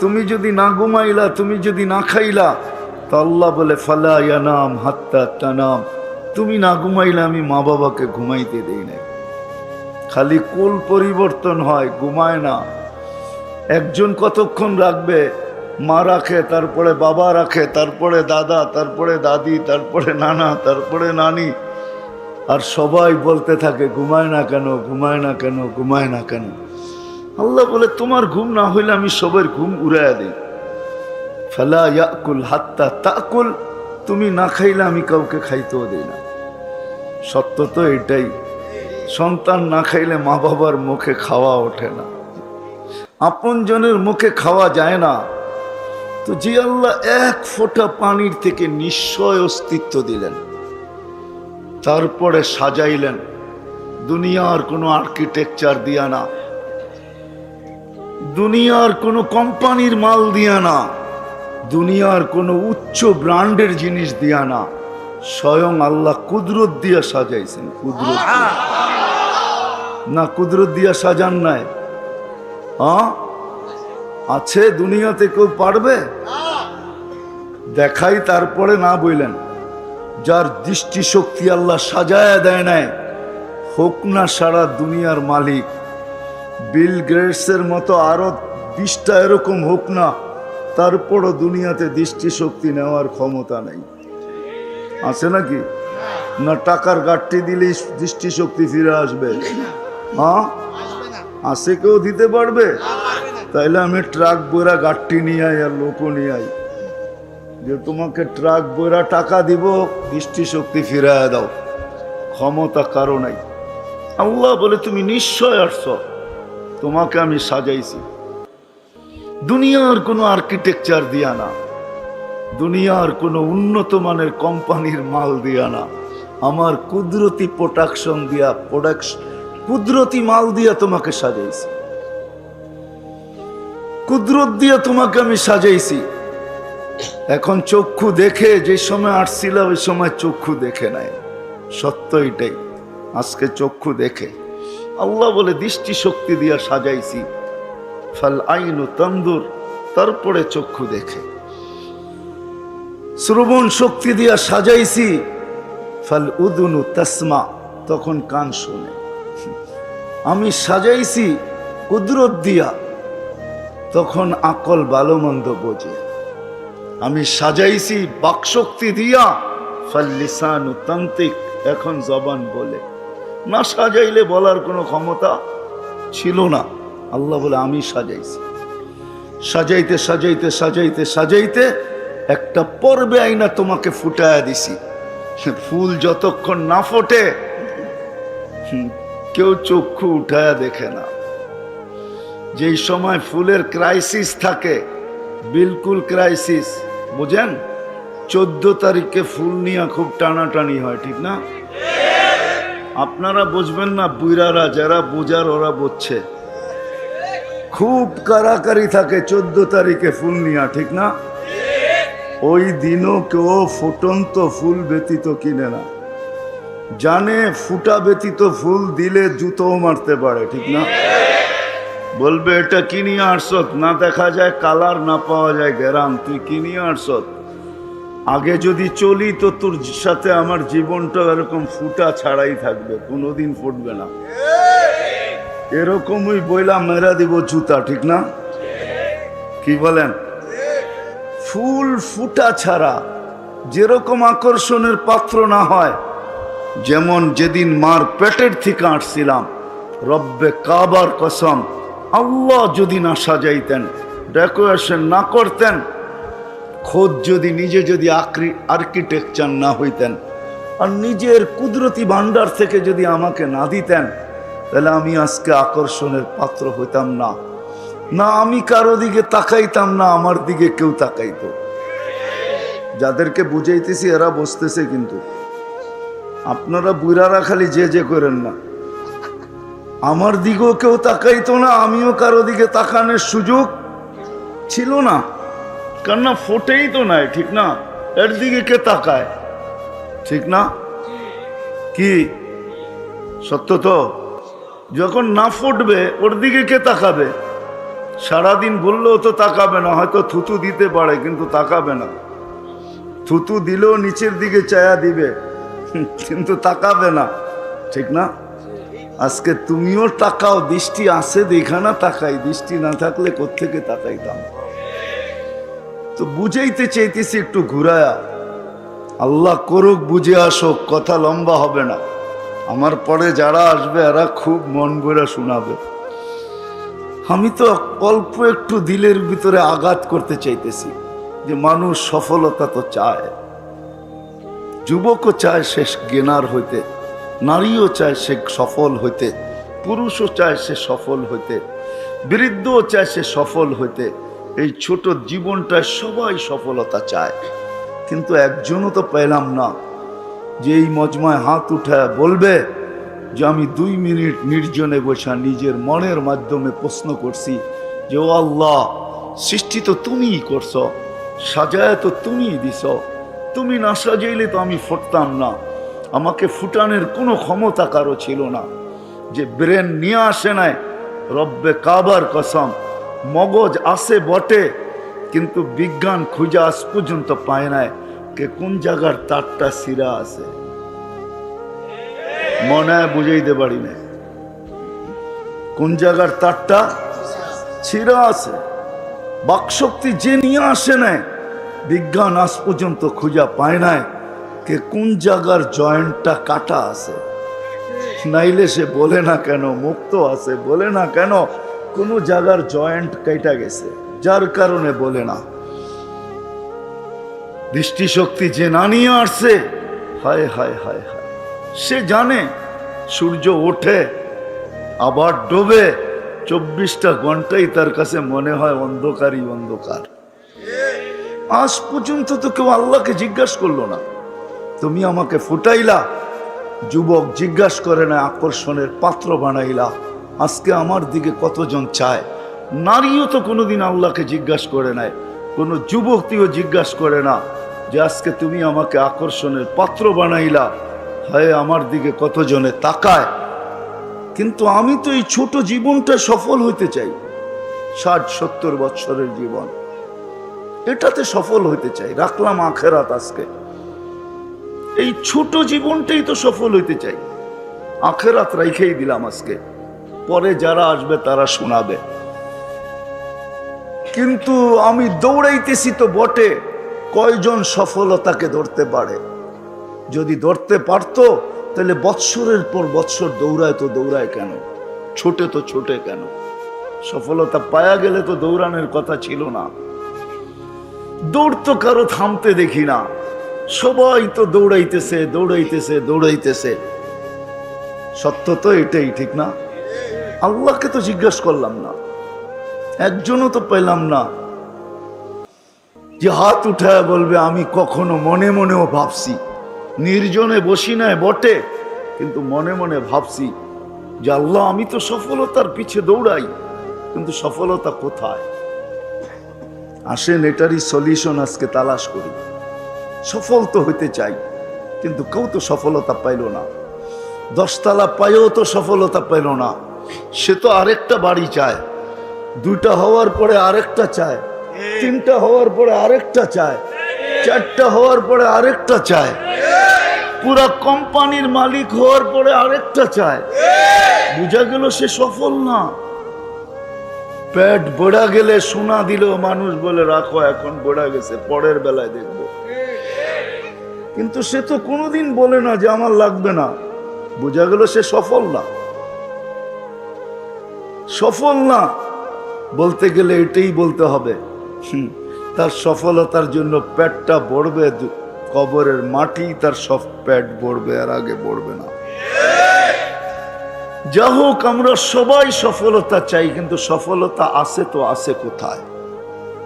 তুমি যদি না ঘুমাইলা, তুমি যদি না খাইলা, তো আল্লাহ বলে ফালা ইয়ানাম হাত্তা তানাম, তুমি না ঘুমাইলে আমি মা বাবাকে ঘুমাইতে দেই না। খালি কুল পরিবর্তন হয়, ঘুমায় না। একজন কতক্ষণ রাখবে? মা রাখে, তারপরে বাবা রাখে, তারপরে দাদা, তারপরে দাদি, তারপরে নানা, তারপরে নানি, আর সবাই বলতে থাকে ঘুমায় না কেন, ঘুমায় না কেন, ঘুমায় না কেন। আল্লাহ বলে তোমার ঘুম না হইলে আমি সবার ঘুম উড়াইয়া দিই। ফালা ইয়াকুল হাত্তা তাকুল, তুমি না খাইলে আমি কাউকে খাইতেও দিই না। সত্য তো এটাই। সন্তান না খাইলে মা বাবার মুখে খাওয়া ওঠে না, আপন জনের মুখে খাওয়া যায় না। তো যে আল্লাহ এক ফোঁটা পানির থেকে নিশ্চয় অস্তিত্ব দিলেন, তারপরে সাজাইলেন দুনিয়ার কোনো আর্কিটেকচার দিয়া না, দুনিয়ার কোনো কোম্পানির মাল দিয়া না, দুনিয়ার কোনো উচ্চ ব্র্যান্ডের জিনিস দিয়া না, স্বয়ং আল্লাহ কুদরত দিয়া সাজাইছেন। কুদরত না, কুদরত দিয়া সাজান নাই? আছে দুনিয়াতে কেউ পারবে? দেখাই তারপরে না বললেন। যার দৃষ্টিশক্তি আল্লাহ সাজায়া দেয় নাই, হোক না সারা দুনিয়ার মালিক, বিল গেটসের মতো আরো 20টা এরকম হোক না, তারপরও দুনিয়াতে দৃষ্টিশক্তি নেওয়ার ক্ষমতা নেই। আছে নাকি? না টাকার গাঠটি দিলেই দৃষ্টিশক্তি ফিরে আসবে? আছে কেউ দিতে পারবে? তাইলে আমি ট্রাক বইরা গাঠটি নিয়ে আই আর লোকও নিয়ে আই, যে তোমাকে ট্রাক বইরা টাকা দিব, দৃষ্টিশক্তি ফিরাইয়া দাও। ক্ষমতা কারো নাই। আল্লাহ বলে তুমি নিশ্চয় আসছ, তোমাকে আমি সাজাইছি। দুনিয়ার কোনো আর্কিটেকচার দিয়া না, দুনিয়ার কোনো উন্নত মানের কোম্পানির মাল দিয়া না, আমার কুদরতি প্রোডাকশন দিয়া, কুদরতি মাল দিয়া তোমাকে সাজাইছি, কুদরত দিয়া তোমাকে আমি সাজাইছি। এখন চক্ষু দেখে যে সময় আসছিল ওই সময় চক্ষু দেখে নাই, সত্য এটাই। আজকে চক্ষু দেখে। আল্লাহ বলে দৃষ্টি শক্তি দিয়া সাজাইছি, ফাল আইনু তানদুর, তারপরে চক্ষু দেখে। শ্রবণ শক্তি দিয়া সাজাইছি, ফাল উদুনু তাসমা, তখন কান শোনে। আমি সাজাইছি কুদরত দিয়া, তখন আকল ভালো মন্দ বোঝে। আমি সাজাইছি বাকশক্তি দিয়া, ফাল লিসানু তান্তিক, এখন জবান বলে। না সাজাইলে বলার কোনো ক্ষমতা ছিল না। আল্লাহ বলে আমি সাজাইছি। সাজাইতে সাজাইতে সাজাইতে সাজাইতে একটা পর্বে আইনা তোমাকে ফুটায়া দিছি। ফুল যতক্ষণ না ফোটে কেউ চক্ষু উঠায়া দেখে না। যেই সময় ফুলের ক্রাইসিস থাকে, বিলকুল ক্রাইসিস, বুঝেন? 14 তারিখে ফুল নিয়ে খুব টানাটানি হয়, ঠিক না? আপনারা বুঝবেন না, বুইরারা যারা বোঝার ওরা বুঝছে। খুব কারাকারি থাকে 14 তারিখে ফুল নিয়া, ঠিক না? ওই দিনও কেউ ফুটন্ত ফুল ব্যতীত কিনে না, জানে ফুটা ব্যতীত ফুল দিলে জুতোও মারতে পারে, ঠিক না? বলবে এটা কিনিয়ে আসত, না দেখা যায় কালার, না পাওয়া যায় গ্যারাম, তুই কিনিয়ে আসত। আগে যদি চলি তো তোর সাথে আমার জীবনটা এরকম ফুটা ছাড়াই থাকবে, কোনোদিন ফুটবে না। এরকমই বইলা মেরা দিব জুতা, ঠিক না? কি বলেন? ফুল ফুটা ছাড়া যেরকম আকর্ষণের পাত্র না হয়, যেমন যেদিন মার পেটের থেকে আসছিলাম, রব্বে কাবার কসম, আল্লাহ যদি না সাজাইতেন, ডেকোরেশন না করতেন, খোদ যদি নিজে যদি আর্কিটেকচার না হইতেন, আর নিজের কুদরতি ভান্ডার থেকে যদি আমাকে না দিতেন, তাহলে আমি আজকে আকর্ষণের পাত্র হইতাম না। না আমি কারো দিকে তাকাইতাম, না আমার দিকে কেউ তাকাইতো। যাদেরকে বুঝাইতেছি এরা বসতেছে, কিন্তু আপনারা বুড়ারা খালি যে করেন না। আমার দিকেও কেউ তাকাইতো না, আমিও কারো দিকে তাকানোর সুযোগ ছিল না, কেননা ফোটেই তো নাই, ঠিক না? এর দিকে কে তাকায়, ঠিক না? কি সত্য তো? যখন না ফুটবে ওর দিকে কে তাকাবে? সারাদিন বললেও তো তাকাবে না, হয়তো থুতু দিতে পারে কিন্তু তাকাবে না। থুতু দিলেও নিচের দিকে চায়া দিবে, কিন্তু তাকাবে না, ঠিক না? আজকে তুমিও তাকাও, দৃষ্টি আছে দেখা না তাকাই, দৃষ্টি না থাকলে কোত্থেকে তাকাইতাম? তো বুঝাইতে চাইতেছি একটু ঘুরায়া। আল্লাহ করুক, বুঝে আসো, কথা লম্বা হবে না। আমার পরে যারা আসবে এরা খুব মন ভরে শোনাবে। আমি তো অল্প একটু দিলের ভিতরে আঘাত করতে চাইতেছি যে মানুষ সফলতা তো চায়, যুবকও চায় সে জ্ঞানার হইতে, নারীও চায় সে সফল হইতে, পুরুষও চায় সে সফল হইতে, বৃদ্ধও চায় সে সফল হইতে। এই ছোট জীবনটায় সবাই সফলতা চায়, কিন্তু একজনও তো পেলাম না যে এই মজমায় হাত উঠায় বলবে যে আমি 2 মিনিট নির্জনে বসা নিজের মনের মাধ্যমে প্রশ্ন করছি যে ও আল্লাহ, সৃষ্টি তো তুমিই করছ, সাজায় তো তুমিই দিছ, তুমি না সাজাইলে তো আমি ফুটতাম না। আমাকে ফুটানোর কোনো ক্ষমতা কারো ছিল না, যে ব্রেন নিয়ে আসে নাই, রব্বে কাবার কসম। মগজ আছে বটে, কিন্তু বিজ্ঞান খুঁজে আজ পর্যন্ত পায় নাই কে কোন জায়গার তারটা সিরা আছে। মনে হয় বুঝাইতে পারি না কোন জায়গার তারটা ছিঁড়া আছে। বাকশক্তি যে নিয়ে আসে নাই, বিজ্ঞান আজ পর্যন্ত খুঁজা পায় নাই কে কোন জায়গার জয়েন্টটা কাটা আছে। নাইলে সে বলে না কেন মুক্ত আছে, বলে না কেন কোনো জায়গার জয়েন্ট কেটে গেছে, যার কারণে বলে না। দৃষ্টিশক্তি যে না নিয়ে আসছে, হায় হায় হায় হায়, সে জানে সূর্য ওঠে আবার ডোবে, 24টা ঘন্টাই তার কাছে মনে হয় অন্ধকারই অন্ধকার। আজ পর্যন্ত তো কেউ আল্লাহকে জিজ্ঞাসা করলো না, তুমি আমাকে ফুটাইলা, যুবক জিজ্ঞাসা করে না, আকর্ষণের পাত্র বানাইলা, আজকে আমার দিকে কতজন চায়। নারীও তো কোনোদিন আল্লাহকে জিজ্ঞাসা করে নাই, কোনো যুবতীও জিজ্ঞাসা করে না যে আজকে তুমি আমাকে আকর্ষণের পাত্র বানাইলা, হায় আমার দিকে কতজনে তাকায়। কিন্তু আমি তো এই ছোট জীবনটা সফল হইতে চাই, 60-70 বছরের জীবন, এটাতে সফল হইতে চাই। রাখলাম আখেরাত, আজকে এই ছোট জীবনটাই তো সফল হইতে চাই, আখেরাত রাইখেই দিলাম আজকে, পরে যারা আসবে তারা শোনাবে। কিন্তু আমি দৌড়াইতেছি তো বটে, কয়জন সফলতাকে ধরতে পারে? যদি ধরতে পারতো তাহলে বৎসরের পর বৎসর দৌড়ায় তো দৌড়ায় কেন, ছোটে তো ছোটে কেন? সফলতা পায়া গেলে তো দৌড়ানোর কথা ছিল না। দৌড় তো কারো থামতে দেখি না, সবাই তো দৌড়াইতেছে দৌড়াইতেছে দৌড়াইতেছে। সত্য তো এটাই, ঠিক না? আল্লাহকে তো জিজ্ঞাসা করলাম না, একজনও তো পেলাম না যে হাত উঠায় বলবে আমি কখনো মনে মনেও ভাবছি, নির্জনে বসি নাই বটে, কিন্তু মনে মনে ভাবছি যে আল্লাহ আমি তো সফলতার পিছে দৌড়াই, কিন্তু সফলতা কোথায়? আসেন এটারই সলিউশন আজকে তালাশ করি। সফল তো হইতে চাই, কিন্তু কেউ তো সফলতা পাইল না। 10 তলা পাইও তো সফলতা পাইল না, সে তো আরেকটা বাড়ি চায়, 2টা হওয়ার পরে আরেকটা চায়, 3টা হওয়ার পরে আরেকটা চায়, 4টা হওয়ার পরে আরেকটা চায়, পুরা কোম্পানির মালিক হওয়ার পরে আরেকটা চায়। বুঝা গেল সে সফল না। পেট বড়া গেলে সোনা দিলেও মানুষ বলে রাখো এখন বড়া গেছে, পরের বেলায় দেখবো। কিন্তু সে তো কোনোদিন বলে না যে আমার লাগবে না। বোঝা গেল সে সফল না। সফল না বলতে গেলে এটাই বলতে হবে, তার সফলতার জন্য পেটটা ভরবে, কবরের মাটি তার সব পেট ভরবে, আর আগে ভরবে না। যা হোক, আমরা সবাই সফলতা চাই, কিন্তু সফলতা আছে তো আছে কোথায়,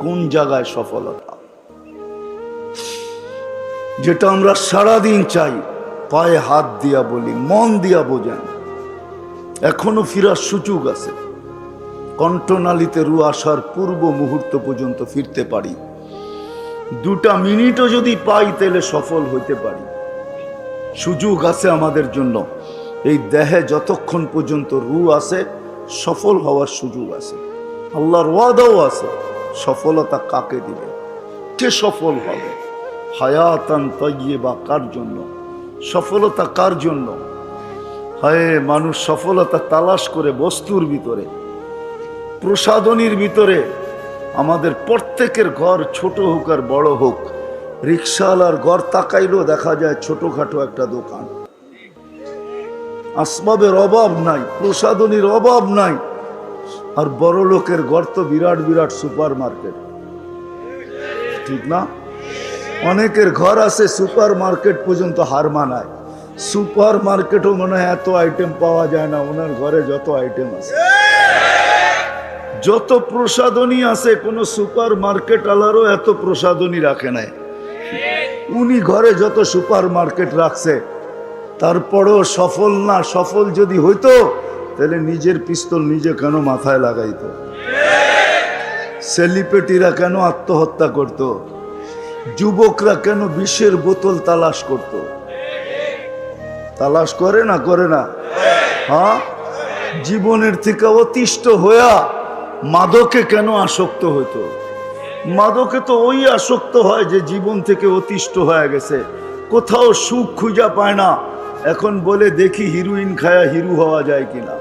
কোন জায়গায় সফলতা? যেটা আমরা সারাদিন চাই, পায়ে হাত দিয়া বলি, মন দিয়া বোঝেন, এখনো ফিরার সুযোগ আছে। কণ্ঠনালীতে রু আসার পূর্ব মুহূর্ত পর্যন্ত ফিরতে পারি। 2টা মিনিটও যদি পাই তাহলে সফল হইতে পারি। সুযোগ আছে আমাদের জন্য। এই দেহে যতক্ষণ পর্যন্ত রু আছে, সফল হওয়ার সুযোগ আছে। আল্লাহর ওয়াদাও আছে। সফলতা কাকে দিবে, কে সফল হবে? হায়াতান তাইয়্যিবা, কার জন্য সফলতা? কার জন্য? হায়, মানুষ সফলতা তালাশ করে বস্তুর ভিতরে, প্রসাধনীর ভিতরে। আমাদের প্রত্যেকের ঘর ছোট হোক আর বড় হোক, রিক্সাওয়ালার ঘর তাকাইলেও দেখা যায় ছোটখাটো একটা দোকান। আসবাবের অভাব নাই, প্রসাধনীর অভাব নাই। আর বড় লোকের ঘর তো বিরাট বিরাট সুপার মার্কেট, ঠিক না? অনেকের ঘর আছে সুপার মার্কেট পর্যন্ত হার মানায়। সুপার মার্কেটও মনে হয় এত আইটেম পাওয়া যায় না, ওনার ঘরে যত আইটেম আছে, যত প্রসাধনী আছে, কোন সুপার মার্কেট আলারও এত প্রসাধনী রাখে নাই। উনি ঘরে যত সুপার মার্কেট রাখছে, তারপরেও সফল না। সফল যদি হইতো তাহলে নিজের পিস্তল নিজে কেন মাথায় লাগাইতো? সেলিব্রিটিরা কেন আত্মহত্যা করত? যুবকরা কেন বিষের বোতল তালাশ করত? তালাশ করে না? করে না? হ্যাঁ, জীবনের থেকে অতিষ্ঠ হইয়া মাদকে কেন আসক্ত হইতো? মাদকে তো ওই আসক্ত হয় যে জীবন থেকে অতিষ্ঠ হয়ে গেছে, কোথাও সুখ খুঁজা পায় না। এখন বলে দেখি হিরোইন খায়া হিরো হওয়া যায় কিনা।